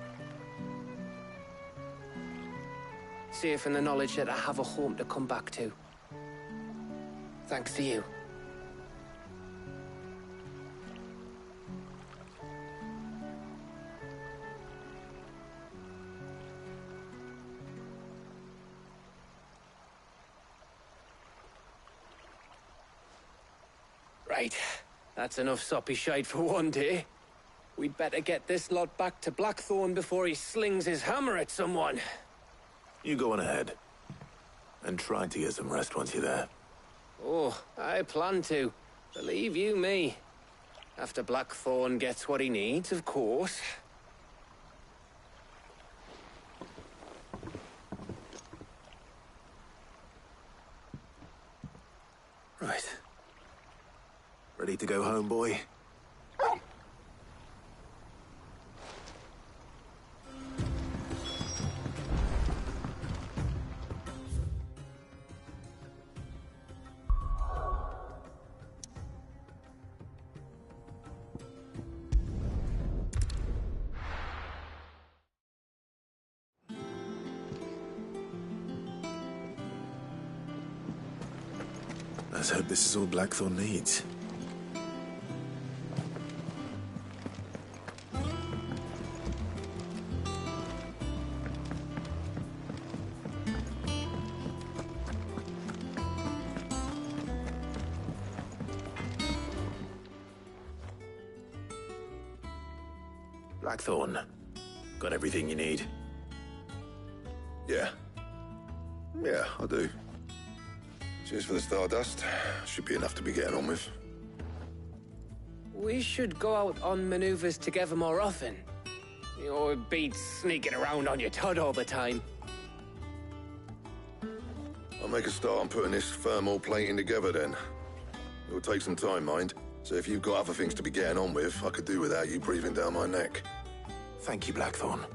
Safe in the knowledge that I have a home to come back to. Thanks to you. Right. That's enough soppy shite for one day. We'd better get this lot back to Blackthorn before he slings his hammer at someone. You go on ahead. And try to get some rest once you're there. Oh, I plan to. Believe you me. After Blackthorn gets what he needs, of course. Right. Ready to go home, boy? Let's hope this is all Blackthorn needs. Blackthorn, got everything you need? Yeah. Yeah, I do. Cheers for the Stardust. Should be enough to be getting on with. We should go out on maneuvers together more often. You know, it beats sneaking around on your Todd all the time. I'll make a start on putting this thermal plating together then. It'll take some time, mind. So if you've got other things to be getting on with, I could do without you breathing down my neck. Thank you, Blackthorn.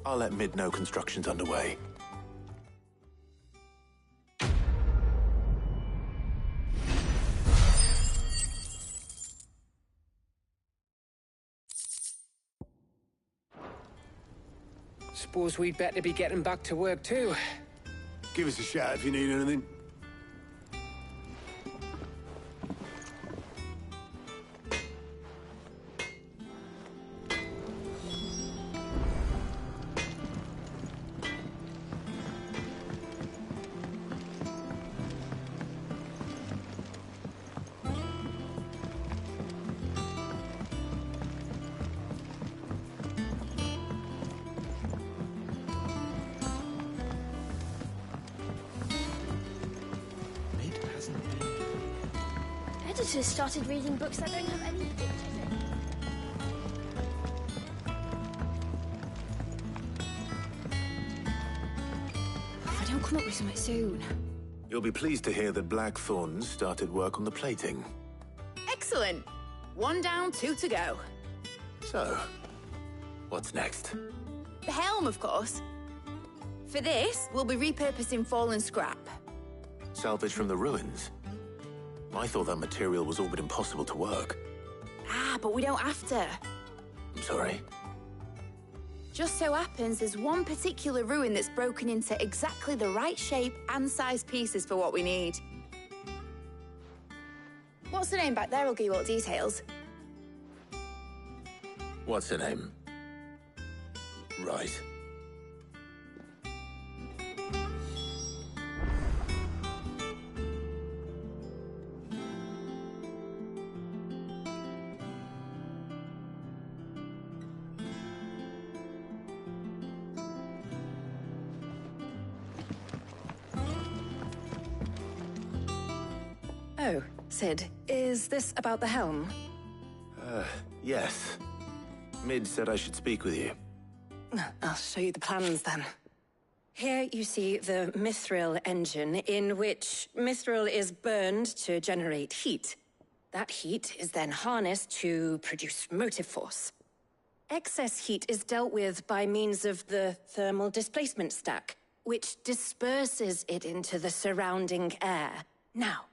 I'll let Mid know construction's underway. Suppose we'd better be getting back to work too. Give us a shout if you need anything. Editors started reading books that don't have any pictures in. If I don't come up with something soon. You'll be pleased to hear that Blackthorn's started work on the plating. Excellent. 1 down, 2 to go. So, what's next? The helm, of course. For this, we'll be repurposing fallen scrap. Salvage from the ruins? I thought that material was all but impossible to work. Ah, but we don't have to. I'm sorry. Just so happens there's one particular ruin that's broken into exactly the right shape and size pieces for what we need. What's the name back there? I'll give you all details. What's her name? Right. Oh, Sid, is this about the helm? Yes. Mid said I should speak with you. I'll show you the plans then. Here you see the mithril engine, in which mithril is burned to generate heat. That heat is then harnessed to produce motive force. Excess heat is dealt with by means of the thermal displacement stack, which disperses it into the surrounding air. Now,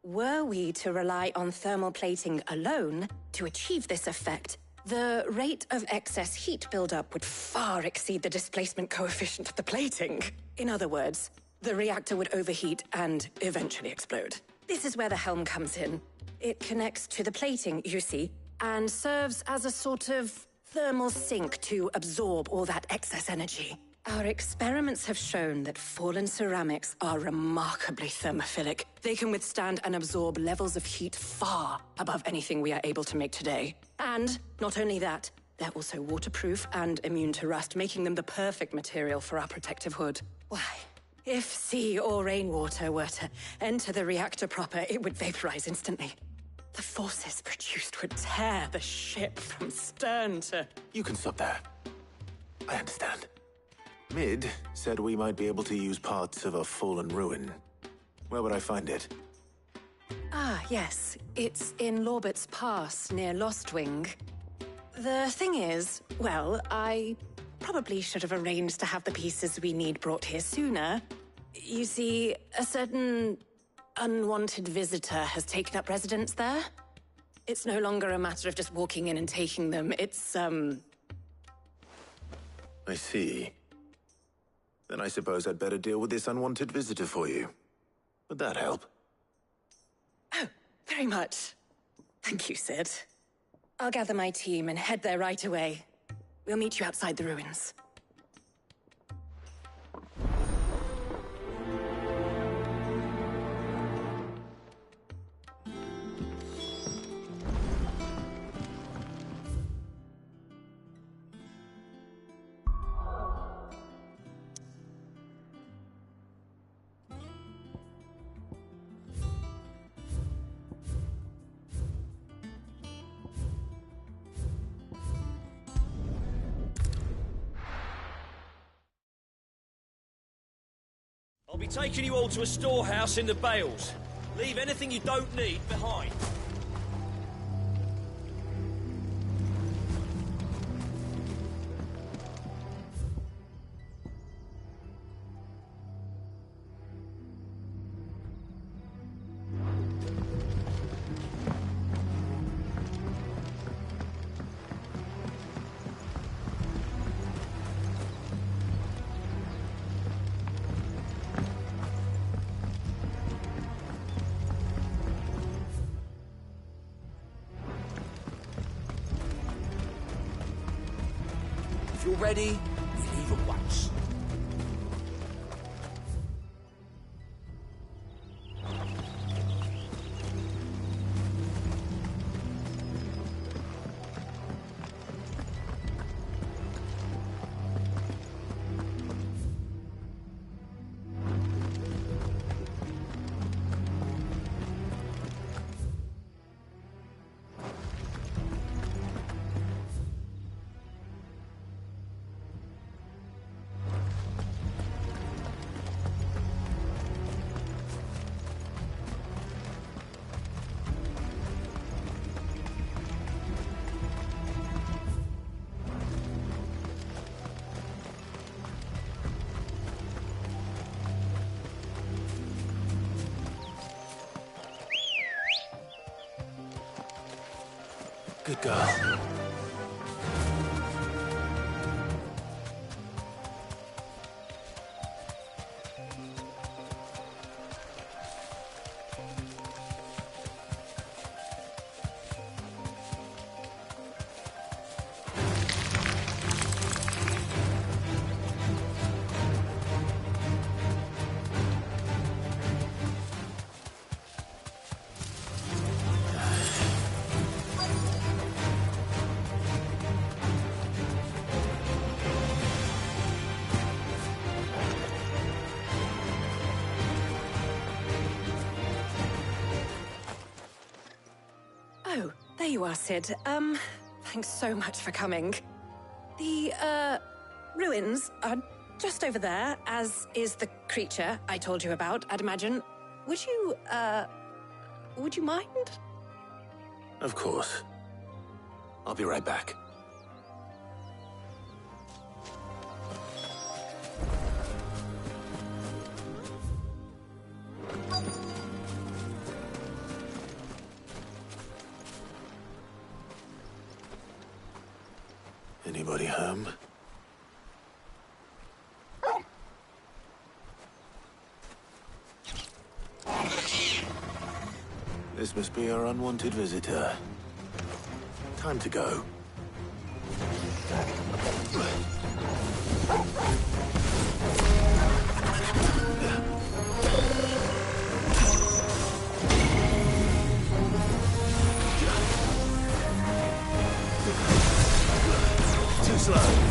were we to rely on thermal plating alone to achieve this effect, the rate of excess heat buildup would far exceed the displacement coefficient of the plating. In other words, the reactor would overheat and eventually explode. This is where the helm comes in. It connects to the plating, you see, and serves as a sort of thermal sink to absorb all that excess energy. Our experiments have shown that fallen ceramics are remarkably thermophilic. They can withstand and absorb levels of heat far above anything we are able to make today. And not only that, they're also waterproof and immune to rust, making them the perfect material for our protective hood. Why, if sea or rainwater were to enter the reactor proper, it would vaporize instantly. The forces produced would tear the ship from stern to... You can stop there. I understand. Mid said we might be able to use parts of a fallen ruin. Where would I find it? Ah, yes. It's in Lorbert's Pass, near Lostwing. The thing is, well, I probably should have arranged to have the pieces we need brought here sooner. You see, a certain unwanted visitor has taken up residence there. It's no longer a matter of just walking in and taking them. It's, I see. Then I suppose I'd better deal with this unwanted visitor for you. Would that help? Oh, very much. Thank you, Sid. I'll gather my team and head there right away. We'll meet you outside the ruins. I'll be taking you all to a storehouse in the Bales. Leave anything you don't need behind. If you're ready, we leave at once. Good girl. There you are, Sid. Thanks so much for coming. The, ruins are just over there, as is the creature I told you about, I'd imagine. Would you mind? Of course. I'll be right back. Anybody home? This must be our unwanted visitor. Time to go. Too slow.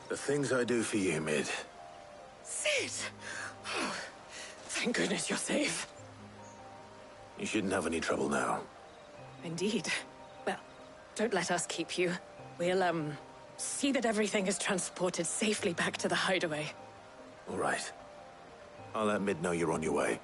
The things I do for you, Mid. Sid! Oh, thank goodness you're safe. You shouldn't have any trouble now. Indeed. Well, don't let us keep you. We'll, see that everything is transported safely back to the hideaway. All right. I'll let Mid know you're on your way.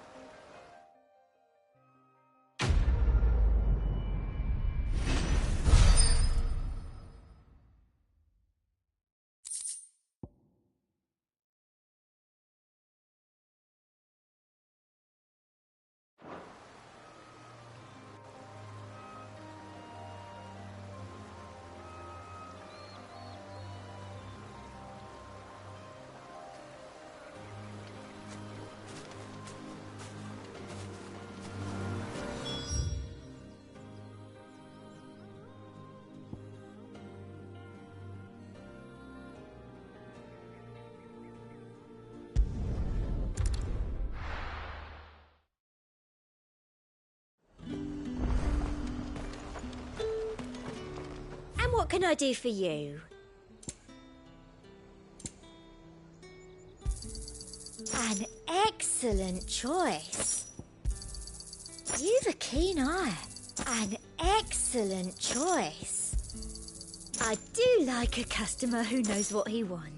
What can I do for you? An excellent choice. You've a keen eye. An excellent choice. I do like a customer who knows what he wants.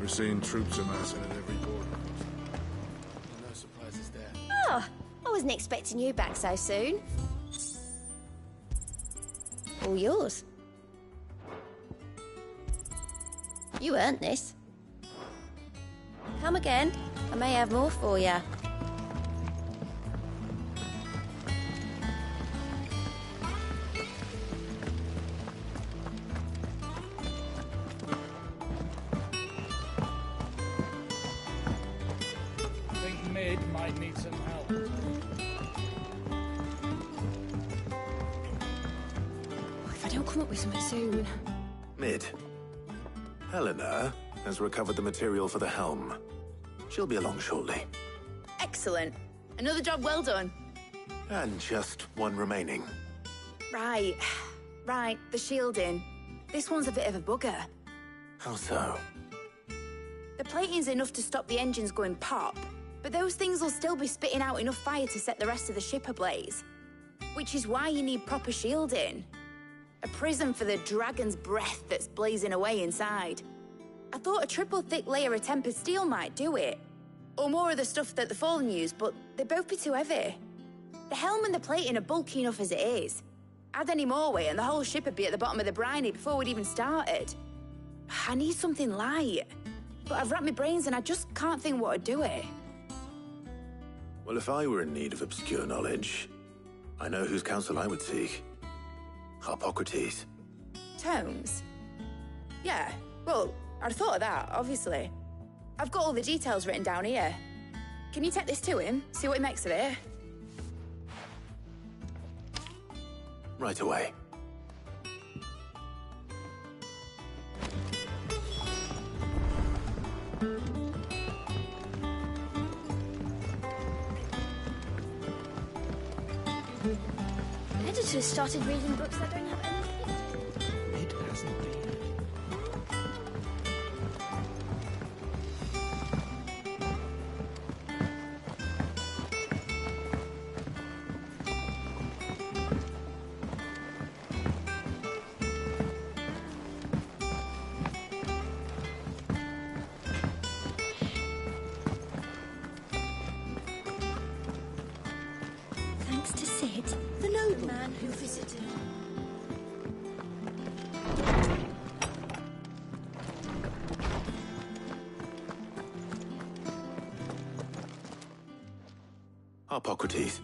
We're seeing troops amassing at every border. No surprises there. Oh, I wasn't expecting you back so soon. All yours. You earned this. Come again. I may have more for you. Think Mid might need some help. If I don't come up with something soon. Mid. Helena has recovered the material for the helm. She'll be along shortly. Excellent. Another job well done. And just one remaining. Right. Right, the shielding. This one's a bit of a bugger. How so? The plating's enough to stop the engines going pop, but those things will still be spitting out enough fire to set the rest of the ship ablaze. Which is why you need proper shielding. A prison for the dragon's breath that's blazing away inside. I thought a triple thick layer of tempered steel might do it. Or more of the stuff that the Fallen use, but they'd both be too heavy. The helm and the plating are bulky enough as it is. Add any more weight and the whole ship would be at the bottom of the briny before we'd even started. I need something light. But I've racked my brains and I just can't think what would do it. Well, if I were in need of obscure knowledge, I know whose counsel I would seek. Harpocrates. Tomes? Yeah, well, I'd thought of that, obviously. I've got all the details written down here. Can you take this to him, see what he makes of it? Right away. Editors started reading books that don't have any pictures. It hasn't been. Thanks to Sid, the nobleman who visited. Harpocrates,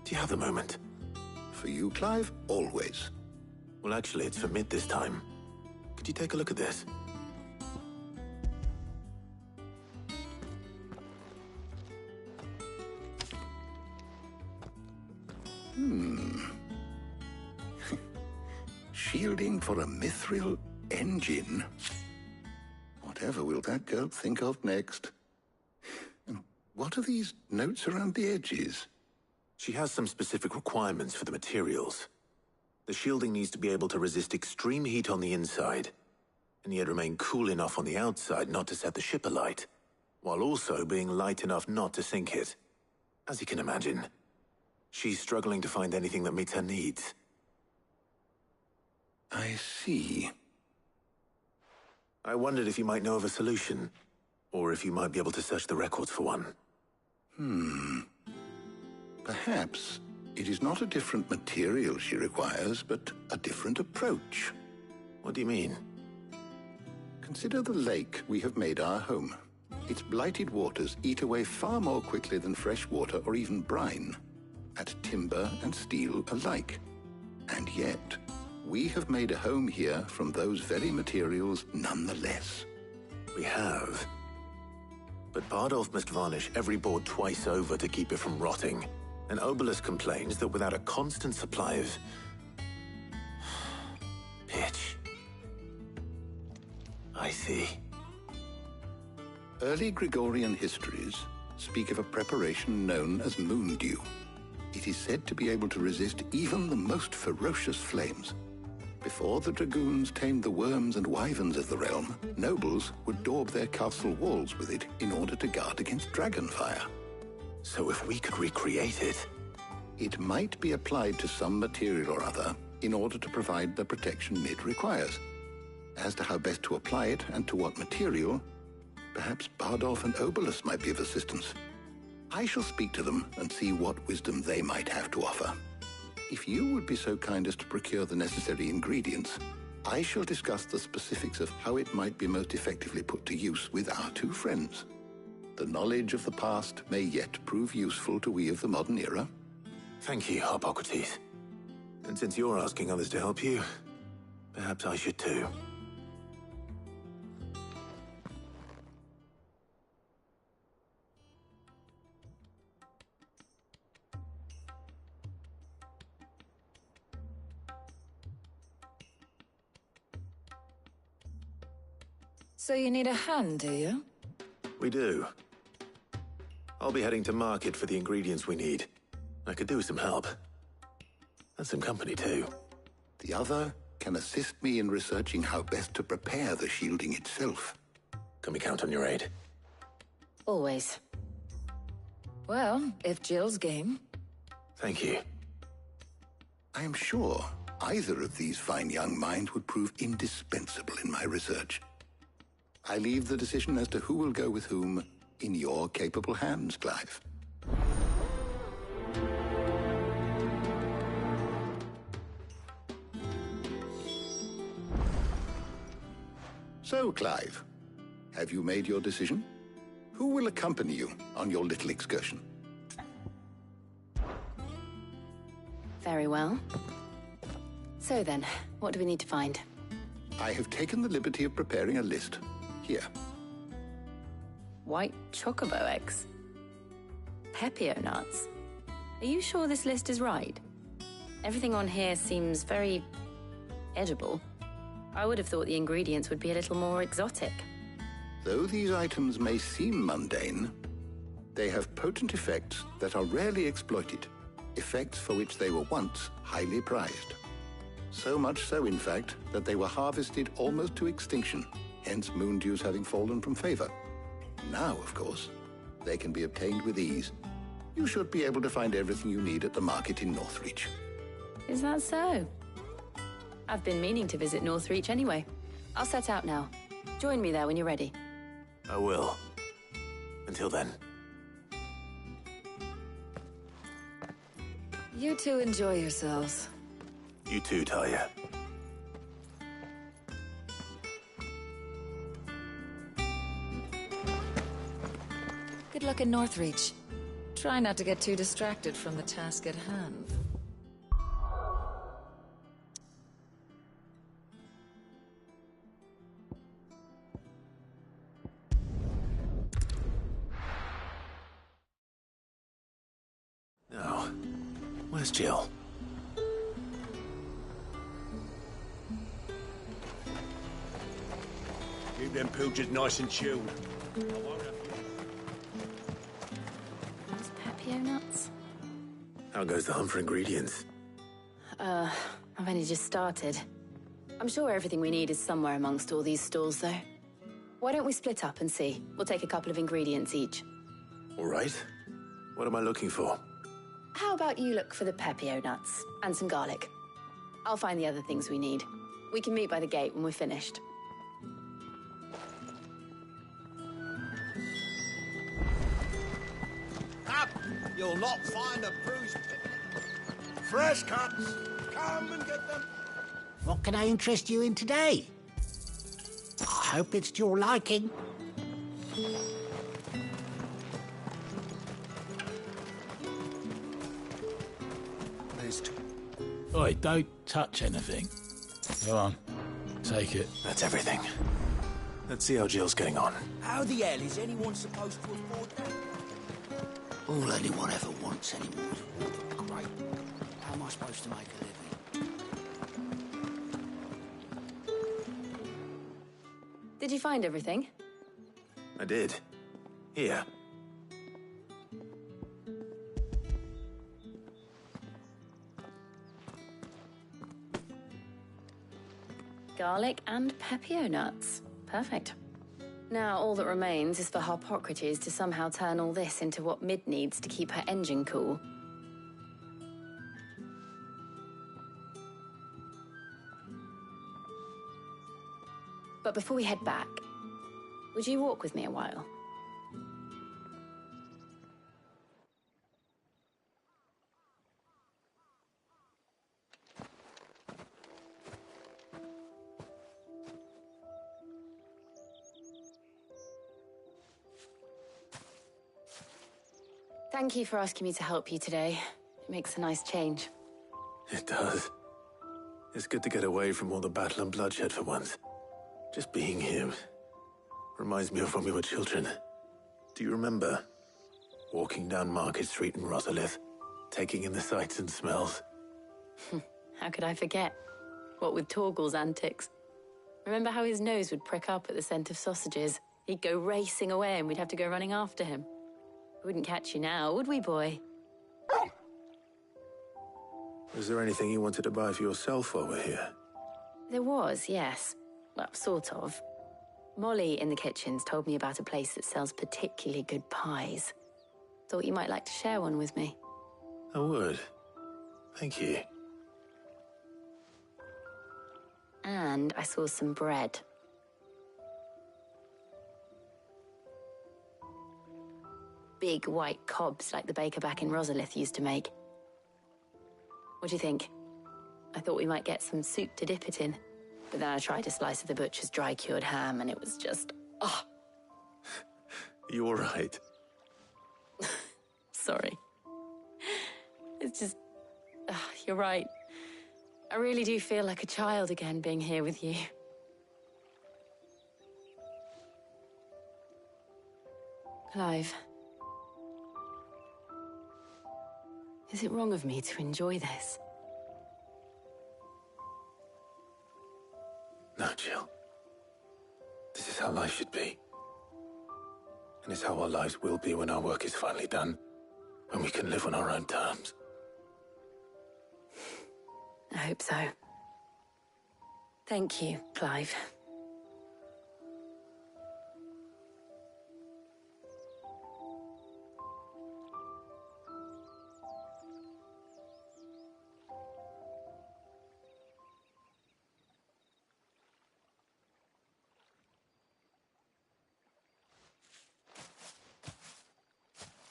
do you have a moment? For you, Clive, always. Well, actually, it's for Mid this time. Could you take a look at this? Shielding for a mithril engine? Whatever will that girl think of next? And what are these notes around the edges? She has some specific requirements for the materials. The shielding needs to be able to resist extreme heat on the inside, and yet remain cool enough on the outside not to set the ship alight, while also being light enough not to sink it. As you can imagine, she's struggling to find anything that meets her needs. I see. I wondered if you might know of a solution, or if you might be able to search the records for one. Perhaps it is not a different material she requires, but a different approach. What do you mean? Consider the lake we have made our home. Its blighted waters eat away far more quickly than fresh water or even brine, at timber and steel alike. And yet, we have made a home here from those very materials nonetheless. We have. But Bardolph must varnish every board twice over to keep it from rotting. And Obelisk complains that without a constant supply of pitch. I see. Early Gregorian histories speak of a preparation known as moon dew. It is said to be able to resist even the most ferocious flames. Before the dragoons tamed the worms and wyverns of the realm, nobles would daub their castle walls with it in order to guard against dragonfire. So if we could recreate it... It might be applied to some material or other in order to provide the protection Mid requires. As to how best to apply it and to what material, Perhaps Bardolph and Obolus might be of assistance. I shall speak to them and see what wisdom they might have to offer. If you would be so kind as to procure the necessary ingredients, I shall discuss the specifics of how it might be most effectively put to use with our two friends. The knowledge of the past may yet prove useful to we of the modern era. Thank you, Hippocrates. And since you're asking others to help you, perhaps I should too. So you need a hand, do you? We do. I'll be heading to market for the ingredients we need. I could do with some help. And some company, too. The other can assist me in researching how best to prepare the shielding itself. Can we count on your aid? Always. Well, if Jill's game. Thank you. I am sure either of these fine young minds would prove indispensable in my research. I leave the decision as to who will go with whom in your capable hands, Clive. So, Clive, have you made your decision? Who will accompany you on your little excursion? Very well. So then, what do we need to find? I have taken the liberty of preparing a list. Here. White chocobo eggs. Pepio nuts. Are you sure this list is right? Everything on here seems very edible. I would have thought the ingredients would be a little more exotic. Though these items may seem mundane, they have potent effects that are rarely exploited, effects for which they were once highly prized. So much so, in fact, that they were harvested almost to extinction, hence moon dews having fallen from favor. Now, of course, they can be obtained with ease. You should be able to find everything you need at the market in Northreach. Is that so? I've been meaning to visit Northreach anyway. I'll set out now. Join me there when you're ready. I will. Until then. You two enjoy yourselves. You too, Talia. Good luck in Northreach. Try not to get too distracted from the task at hand. Now, where's Jill? Keep them pilchers nice and chilled. Pepio nuts? How goes the hunt for ingredients? I've only just started. I'm sure everything we need is somewhere amongst all these stalls, though. Why don't we split up and see? We'll take a couple of ingredients each. All right. What am I looking for? How about you look for the Pepio nuts and some garlic? I'll find the other things we need. We can meet by the gate when we're finished. Up! You'll not find a bruised fresh cuts. Come and get them. What can I interest you in today? I hope it's to your liking. Oi, don't touch anything. Go on, take it. That's everything. Let's see how Jill's getting on. How the hell is anyone supposed to afford that? All anyone ever wants anymore is water. Great. How am I supposed to make a living? Did you find everything? I did. Here. Garlic and Pepio nuts. Perfect. Now all that remains is for Hippocrates to somehow turn all this into what Mid needs to keep her engine cool. But before we head back, Would you walk with me a while? Thank you for asking me to help you today. It makes a nice change. It does. It's good to get away from all the battle and bloodshed for once. Just being here reminds me of when we were children. Do you remember? Walking down Market Street in Rosalith, taking in the sights and smells. How could I forget? What with Torgal's antics. Remember how his nose would prick up at the scent of sausages? He'd go racing away and we'd have to go running after him. We wouldn't catch you now, would we, boy? Was there anything you wanted to buy for yourself while we're here? There was, yes. Well, sort of. Molly in the kitchens told me about a place that sells particularly good pies. Thought you might like to share one with me. I would. Thank you. And I saw some bread. Big white cobs like the baker back in Rosalith used to make. What do you think? I thought we might get some soup to dip it in. But then I tried a slice of the butcher's dry-cured ham and it was just... oh. You all right? Sorry. It's just... you're right. I really do feel like a child again being here with you. Clive. Is it wrong of me to enjoy this? No, Jill. This is how life should be. And it's how our lives will be when our work is finally done. When we can live on our own terms. I hope so. Thank you, Clive.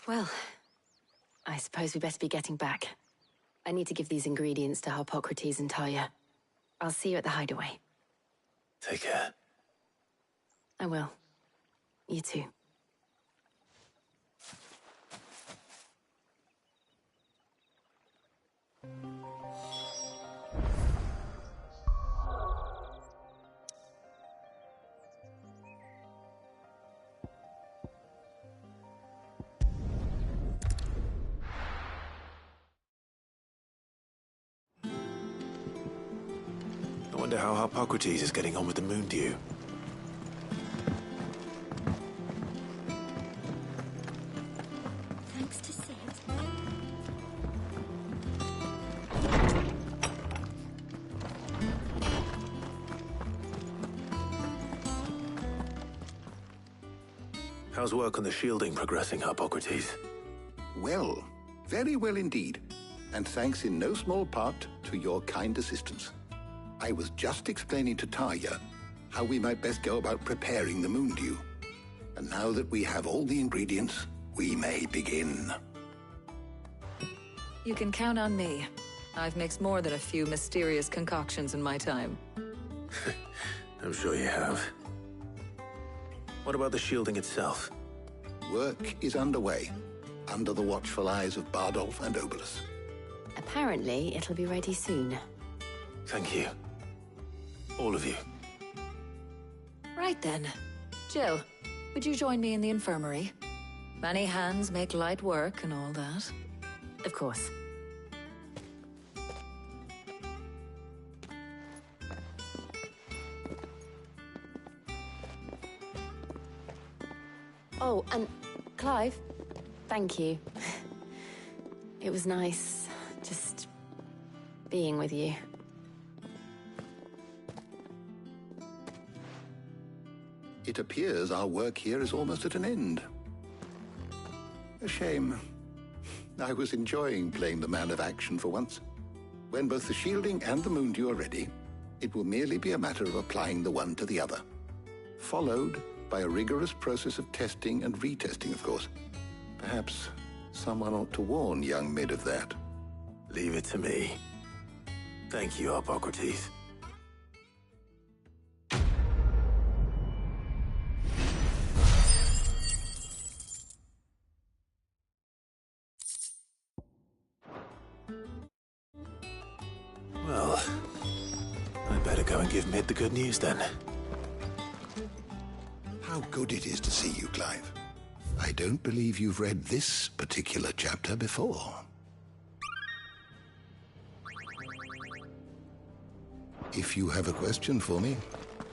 Well, I suppose we best be getting back. I need to give these ingredients to Harpocrates and Talia. I'll see you at the hideaway. Take care. I will. You too. I wonder how Harpocrates is getting on with the moon dew. Thanks to Sid. How's work on the shielding progressing, Harpocrates? Well, very well indeed. And thanks in no small part to your kind assistance. I was just explaining to Talia how we might best go about preparing the moon dew. And now that we have all the ingredients, we may begin. You can count on me. I've mixed more than a few mysterious concoctions in my time. I'm sure you have. What about the shielding itself? Work is underway, under the watchful eyes of Bardolph and Obolus. Apparently, it'll be ready soon. Thank you. All of you. Right then. Jill, would you join me in the infirmary? Many hands make light work and all that. Of course. Oh, and Clive, thank you. It was nice, just being with you. It appears our work here is almost at an end. A shame. I was enjoying playing the man of action for once. When both the shielding and the moondew are ready, it will merely be a matter of applying the one to the other, followed by by a rigorous process of testing and retesting, of course. Perhaps someone ought to warn young Mid of that. Leave it to me. Thank you, Hippocrates. Well, I better go and give Mid the good news then. How good it is to see you, Clive. I don't believe you've read this particular chapter before. If you have a question for me,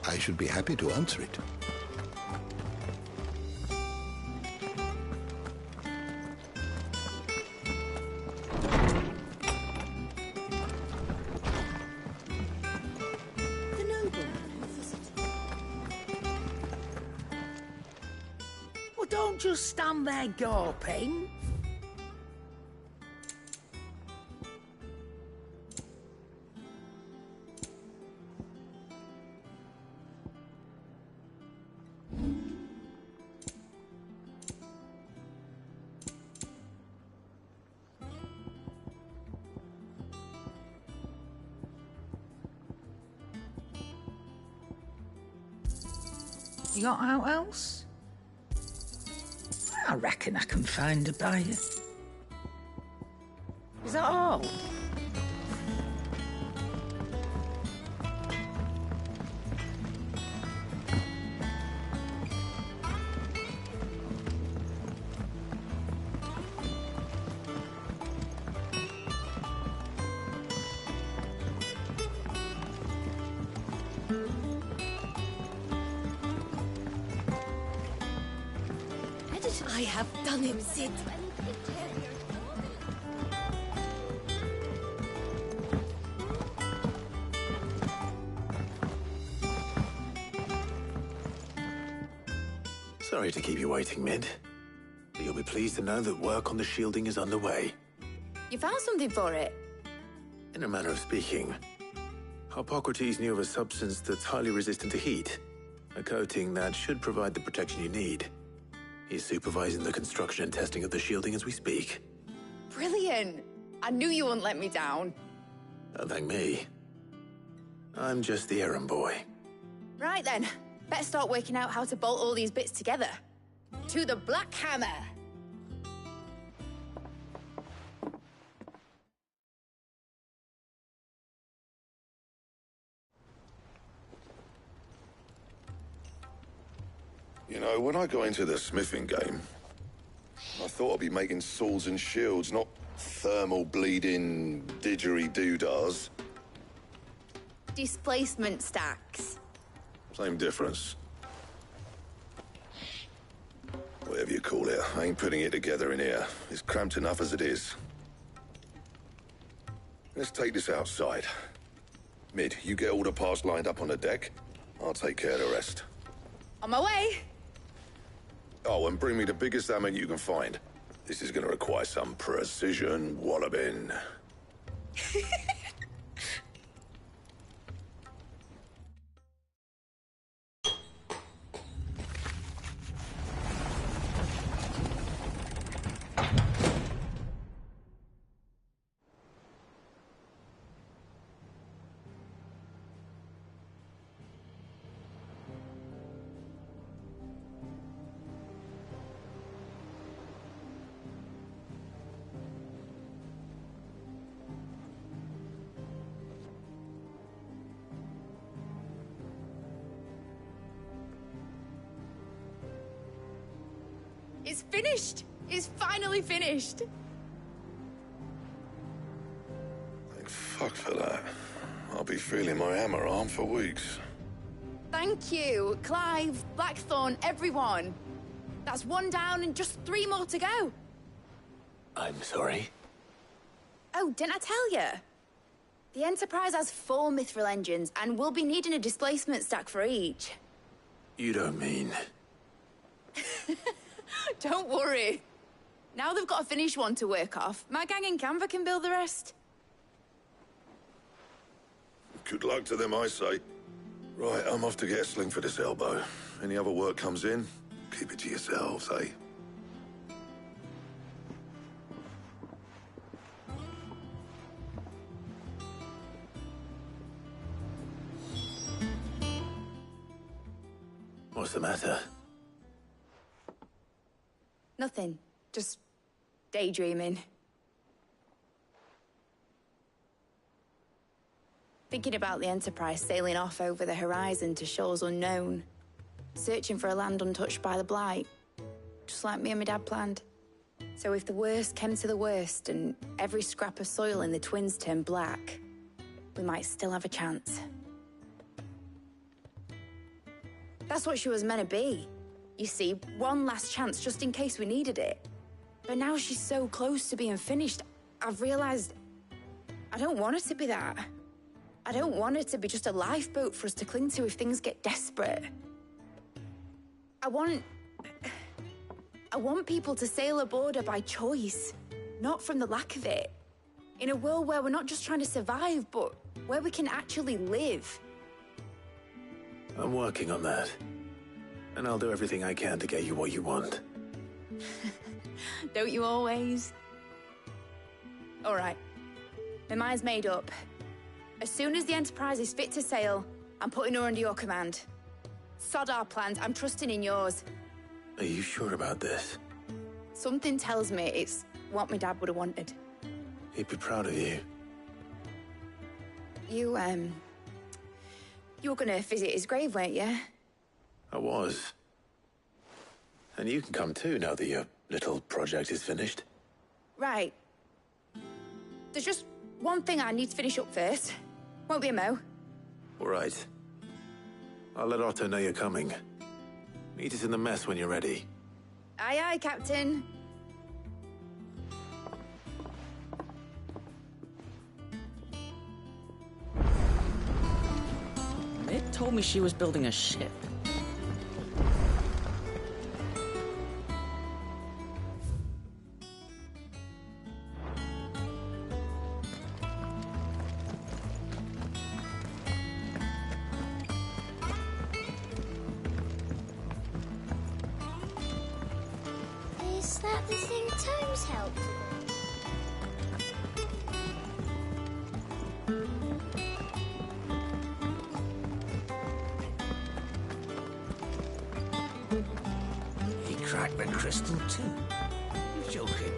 I should be happy to answer it. The noble. Well, don't just stand there gawping. You got out else? I reckon I can find a buyer. Is that all? I have done him, Sid. Sorry to keep you waiting, Mid. But you'll be pleased to know that work on the shielding is underway. You found something for it? In a manner of speaking, Hippocrates knew of a substance that's highly resistant to heat. A coating that should provide the protection you need. He's supervising the construction and testing of the shielding as we speak. Brilliant! I knew you wouldn't let me down. Don't thank me. I'm just the errand boy. Right then, better start working out how to bolt all these bits together. To the Black Hammer! You know, when I got into the smithing game, I thought I'd be making swords and shields, not thermal bleeding didgeridoo-dahs. Displacement stacks. Same difference. Whatever you call it, I ain't putting it together in here. It's cramped enough as it is. Let's take this outside. Mid, you get all the parts lined up on the deck. I'll take care of the rest. On my way! Oh, and bring me the biggest hammer you can find. This is gonna require some precision walloping. It's finished! It's finally finished! Thank fuck for that. I'll be feeling my hammer arm for weeks. Thank you, Clive, Blackthorn, everyone. That's one down and just 3 more to go. I'm sorry. Oh, didn't I tell you? The Enterprise has 4 mithril engines, and we'll be needing a displacement stack for each. You don't mean... Don't worry. Now they've got a finished one to work off. My gang in Canva can build the rest. Good luck to them, I say. Right, I'm off to get a sling for this elbow. Any other work comes in, keep it to yourselves, eh? What's the matter? Nothing. Just daydreaming. Thinking about the Enterprise sailing off over the horizon to shores unknown. Searching for a land untouched by the Blight. Just like me and my dad planned. So if the worst came to the worst and every scrap of soil in the Twins turned black, we might still have a chance. That's what she was meant to be. You see, one last chance just in case we needed it. But now she's so close to being finished, I've realized I don't want her to be that. I don't want her to be just a lifeboat for us to cling to if things get desperate. I want people to sail aboard her by choice, not from the lack of it. In a world where we're not just trying to survive, but where we can actually live. I'm working on that. And I'll do everything I can to get you what you want. Don't you always? All right. My mind's made up. As soon as the Enterprise is fit to sail, I'm putting her under your command. Sod our plans, I'm trusting in yours. Are you sure about this? Something tells me it's what my dad would have wanted. He'd be proud of you. You were gonna visit his grave, weren't you? I was. And you can come too now that your little project is finished. Right. There's just one thing I need to finish up first. Won't be a mo. All right. I'll let Otto know you're coming. Meet us in the mess when you're ready. Aye, aye, Captain. It told me she was building a ship. Is that the thing Tomes helped with? He cracked the crystal too. You're joking.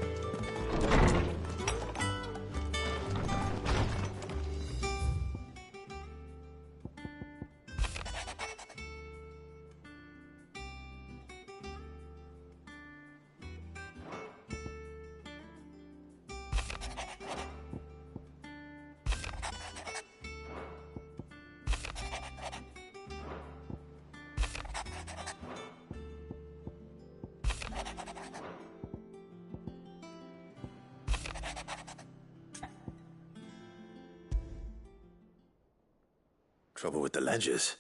Trouble with the ledgers.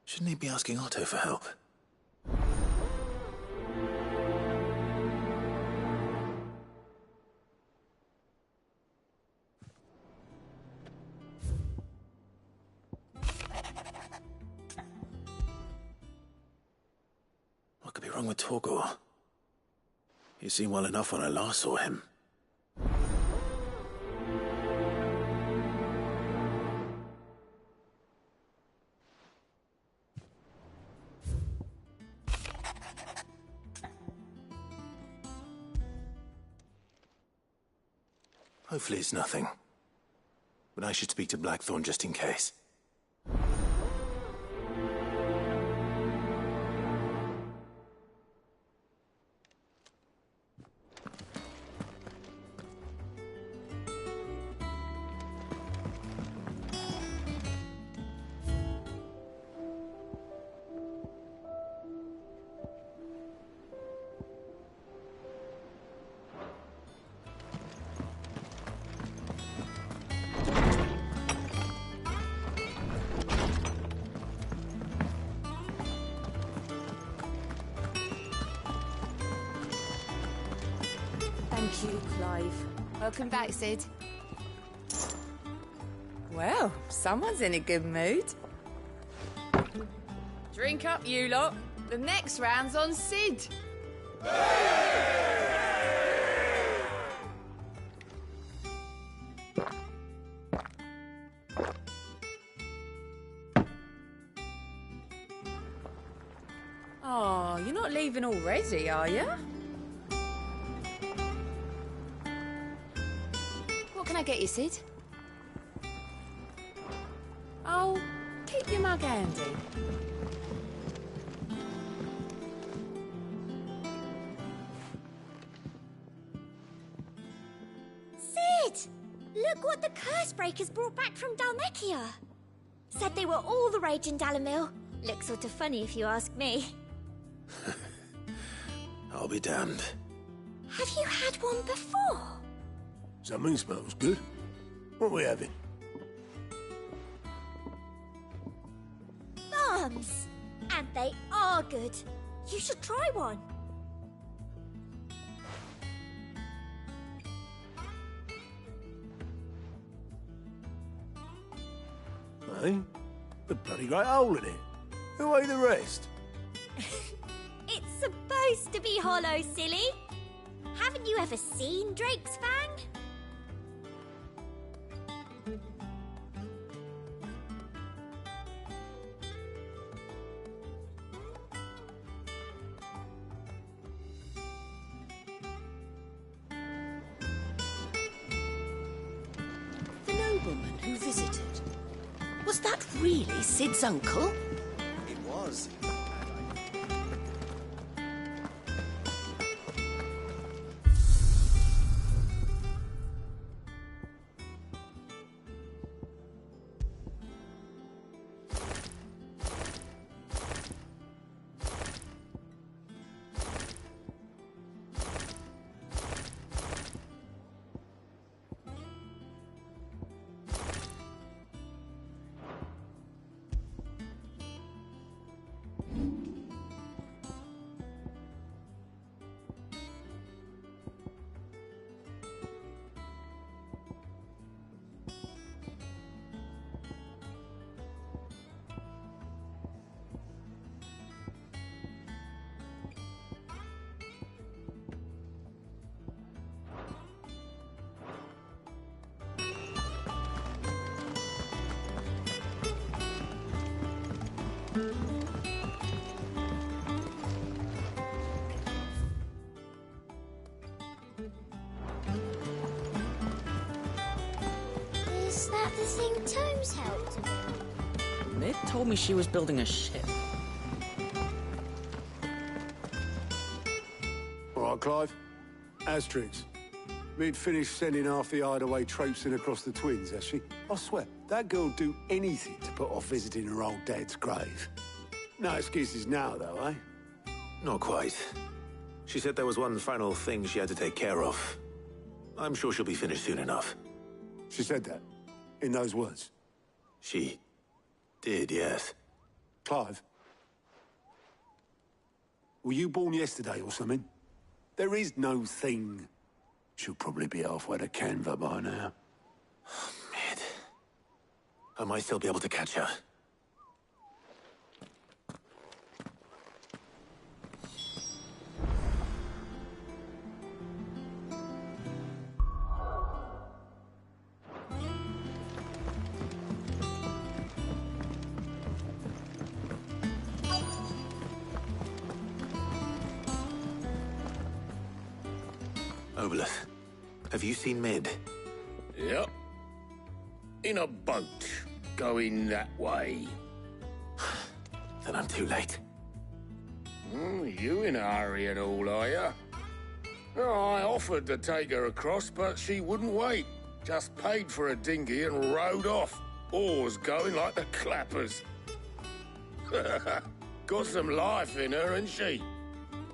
Shouldn't he be asking Otto for help? What could be wrong with Torgor? He seemed well enough when I last saw him. Hopefully it's nothing. But I should speak to Blackthorn just in case. Thank you, Clive. Welcome back, Sid. Well, someone's in a good mood. Drink up, you lot. The next round's on Sid. Oh, you're not leaving already, are you? What can I get you, Sid? Oh, keep your mug handy. Sid! Look what the Cursebreakers brought back from Dalmekia. Said they were all the rage in Dalamil. Looks sort of funny if you ask me. I'll be damned. Have you had one before? Something smells good. What are we having? Bombs! And they are good. You should try one. Hey? The bloody great hole in it. Who ate the rest? It's supposed to be hollow, silly. Haven't you ever seen Drake's Fang? The nobleman who visited. Was that really Sid's uncle? It was. Is that the thing Tomes helped to build? Mid told me she was building a ship. All right, Clive. Asterix. Mid finished sending half the hideaway traipsing across the twins, has she? I swear, that girl'd do anything to put off visiting her old dad's grave. No excuses now, though, eh? Not quite. She said there was one final thing she had to take care of. I'm sure she'll be finished soon enough. She said that? In those words? She did, yes. Clive? Were you born yesterday or something? There is no thing. She'll probably be halfway to Canva by now. Mid. I might still be able to catch her. Obolus, have you seen Mid? Yep. In a boat, going that way. Then I'm too late. You in a hurry and all, are you? Oh, I offered to take her across, but she wouldn't wait. Just paid for a dinghy and rowed off. Oars going like the clappers. Got some life in her, ain't she?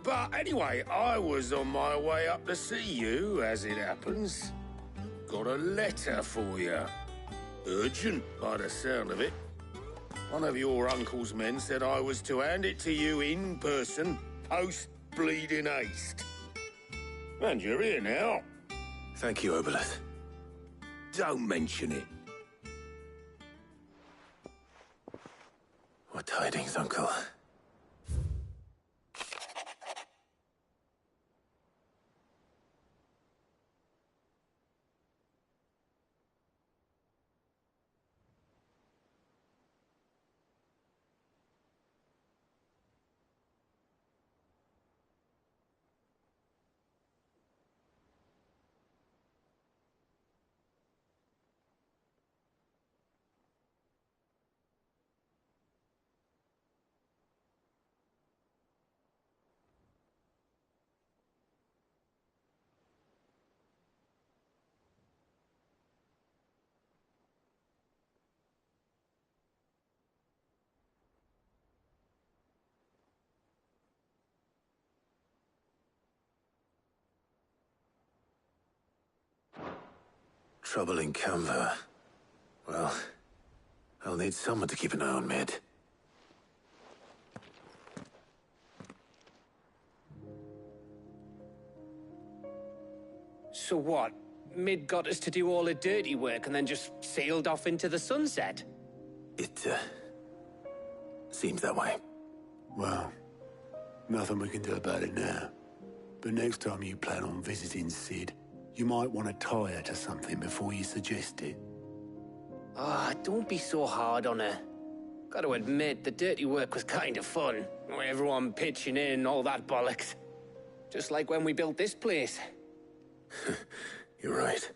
But anyway, I was on my way up to see you, as it happens. Got a letter for you. Urgent, by the sound of it. One of your uncle's men said I was to hand it to you in person, post-bleeding haste. And you're here now. Thank you, Obolus. Don't mention it. What tidings, Uncle? Trouble in Canva. Well, I'll need someone to keep an eye on Mid. So what? Mid got us to do all the dirty work and then just sailed off into the sunset? It, seems that way. Well, nothing we can do about it now. But next time you plan on visiting Sid, you might want to tie her to something before you suggest it. Ah, don't be so hard on her. Gotta admit, the dirty work was kind of fun. Everyone pitching in and all that bollocks. Just like when we built this place. You're right.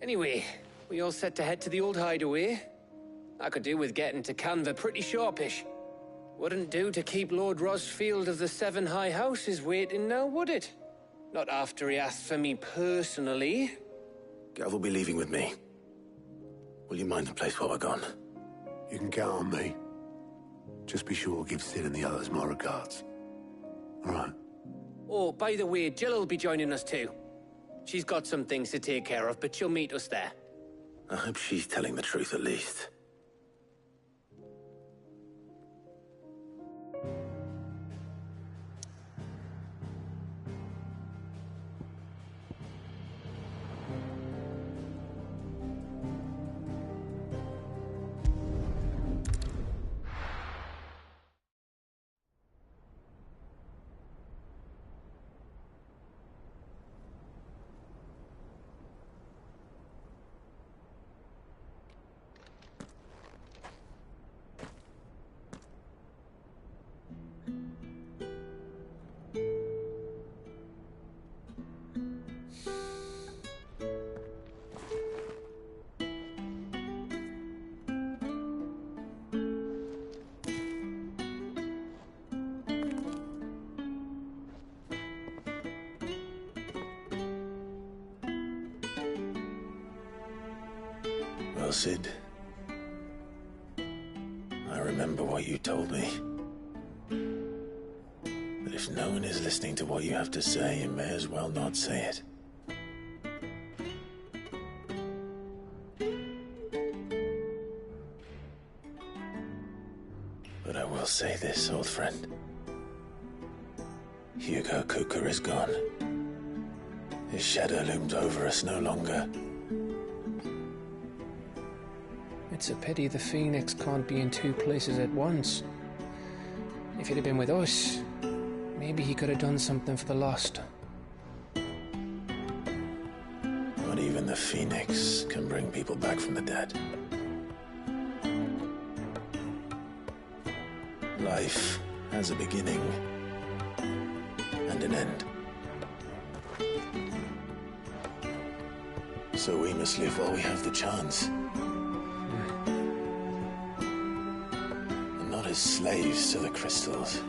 Anyway, we all set to head to the old hideaway. I could do with getting to Canva pretty sharpish. Wouldn't do to keep Lord Rosfield of the Seven High Houses waiting now, would it? Not after he asked for me personally. Gav will be leaving with me. Will you mind the place while we're gone? You can count on me. Just be sure to give Sid and the others my regards. All right. Oh, by the way, Jill will be joining us too. She's got some things to take care of, but she'll meet us there. I hope she's telling the truth at least. Well, Sid, I remember what you told me. But if no one is listening to what you have to say, you may as well not say it. But I will say this, old friend. Hugo Cooker is gone. His shadow looms over us no longer. It's a pity the Phoenix can't be in two places at once. If he'd have been with us, maybe he could have done something for the lost. Not even the Phoenix can bring people back from the dead. Life has a beginning and an end. So we must live while we have the chance. And not as slaves to the crystals,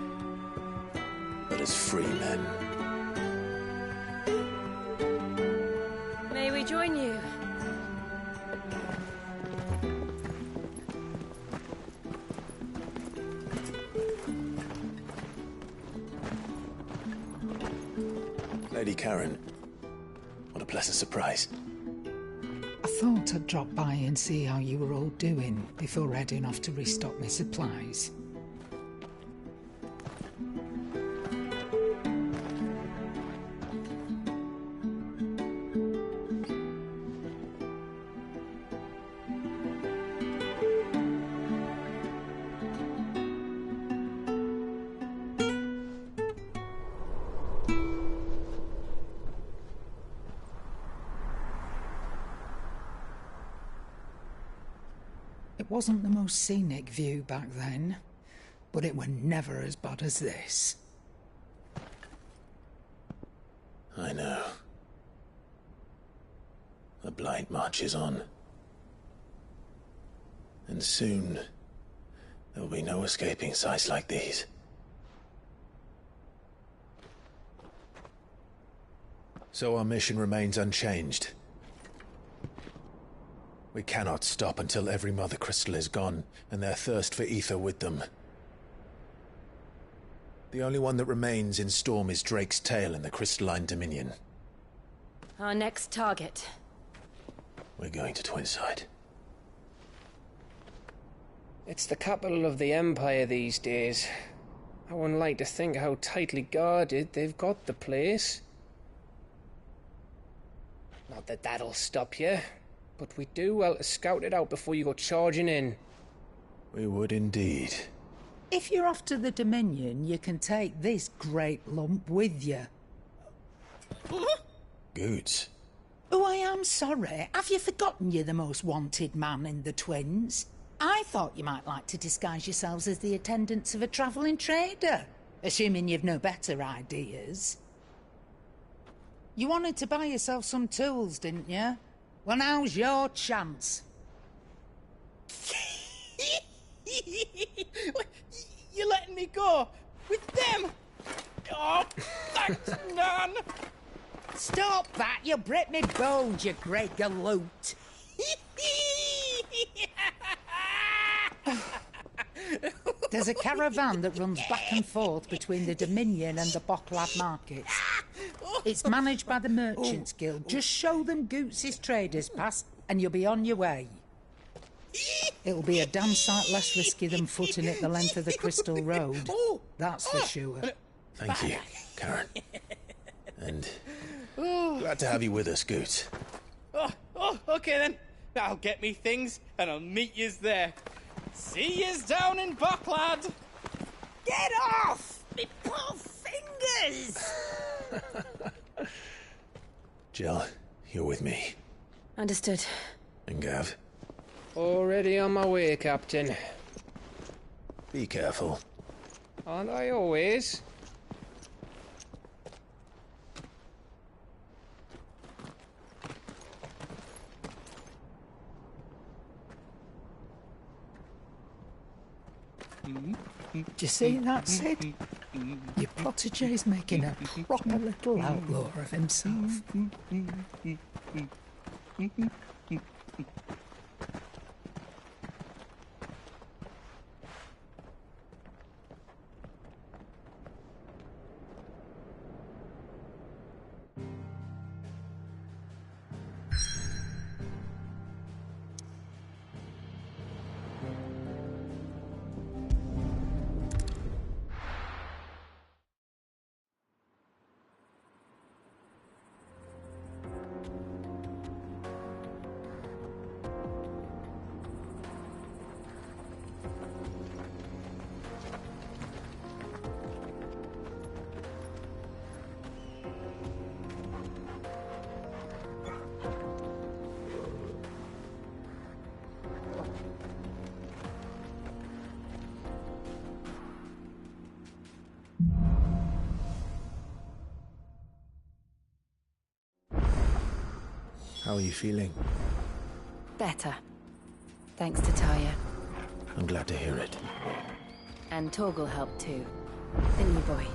but as free men. May we join you? Lady Karen, what a pleasant surprise. I thought I'd drop by and see how you were all doing before heading off to restock my supplies. It wasn't the most scenic view back then, but it were never as bad as this. I know. The Blight marches on. And soon, there will be no escaping sights like these. So our mission remains unchanged. We cannot stop until every Mother Crystal is gone, and their thirst for ether with them. The only one that remains in Storm is Drake's tail in the Crystalline Dominion. Our next target. We're going to Twinside. It's the capital of the Empire these days. I wouldn't like to think how tightly guarded they've got the place. Not that that'll stop you, but we do well to scout it out before you go charging in. We would indeed. If you're off to the Dominion, you can take this great lump with you. Goods. Oh, I am sorry. Have you forgotten you're the most wanted man in the Twins? I thought you might like to disguise yourselves as the attendants of a travelling trader, assuming you've no better ideas. You wanted to buy yourself some tools, didn't you? Well, now's your chance. You're letting me go? With them? Oh, thanks, Nan! Stop that! You'll break me bones, you great galoot! There's a caravan that runs back and forth between the Dominion and the Bocklad markets. It's managed by the Merchants Guild. Just show them Goots' traders pass and you'll be on your way. It'll be a damn sight less risky than footing it the length of the Crystal Road. That's for sure. Thank you, Karen. And glad to have you with us, Goots. Okay then. I'll get me things and I'll meet yous there. See yous down in Bocklad. Get off! Me poor fingers! Jill, you're with me. Understood. And Gav? Already on my way, Captain. Be careful. Aren't I always? Do you see that, Sid? Your protégé's making a proper little outlaw of himself. How are you feeling? Better. Thanks to Taya. I'm glad to hear it. And Torgal helped too. Didn't you, boy?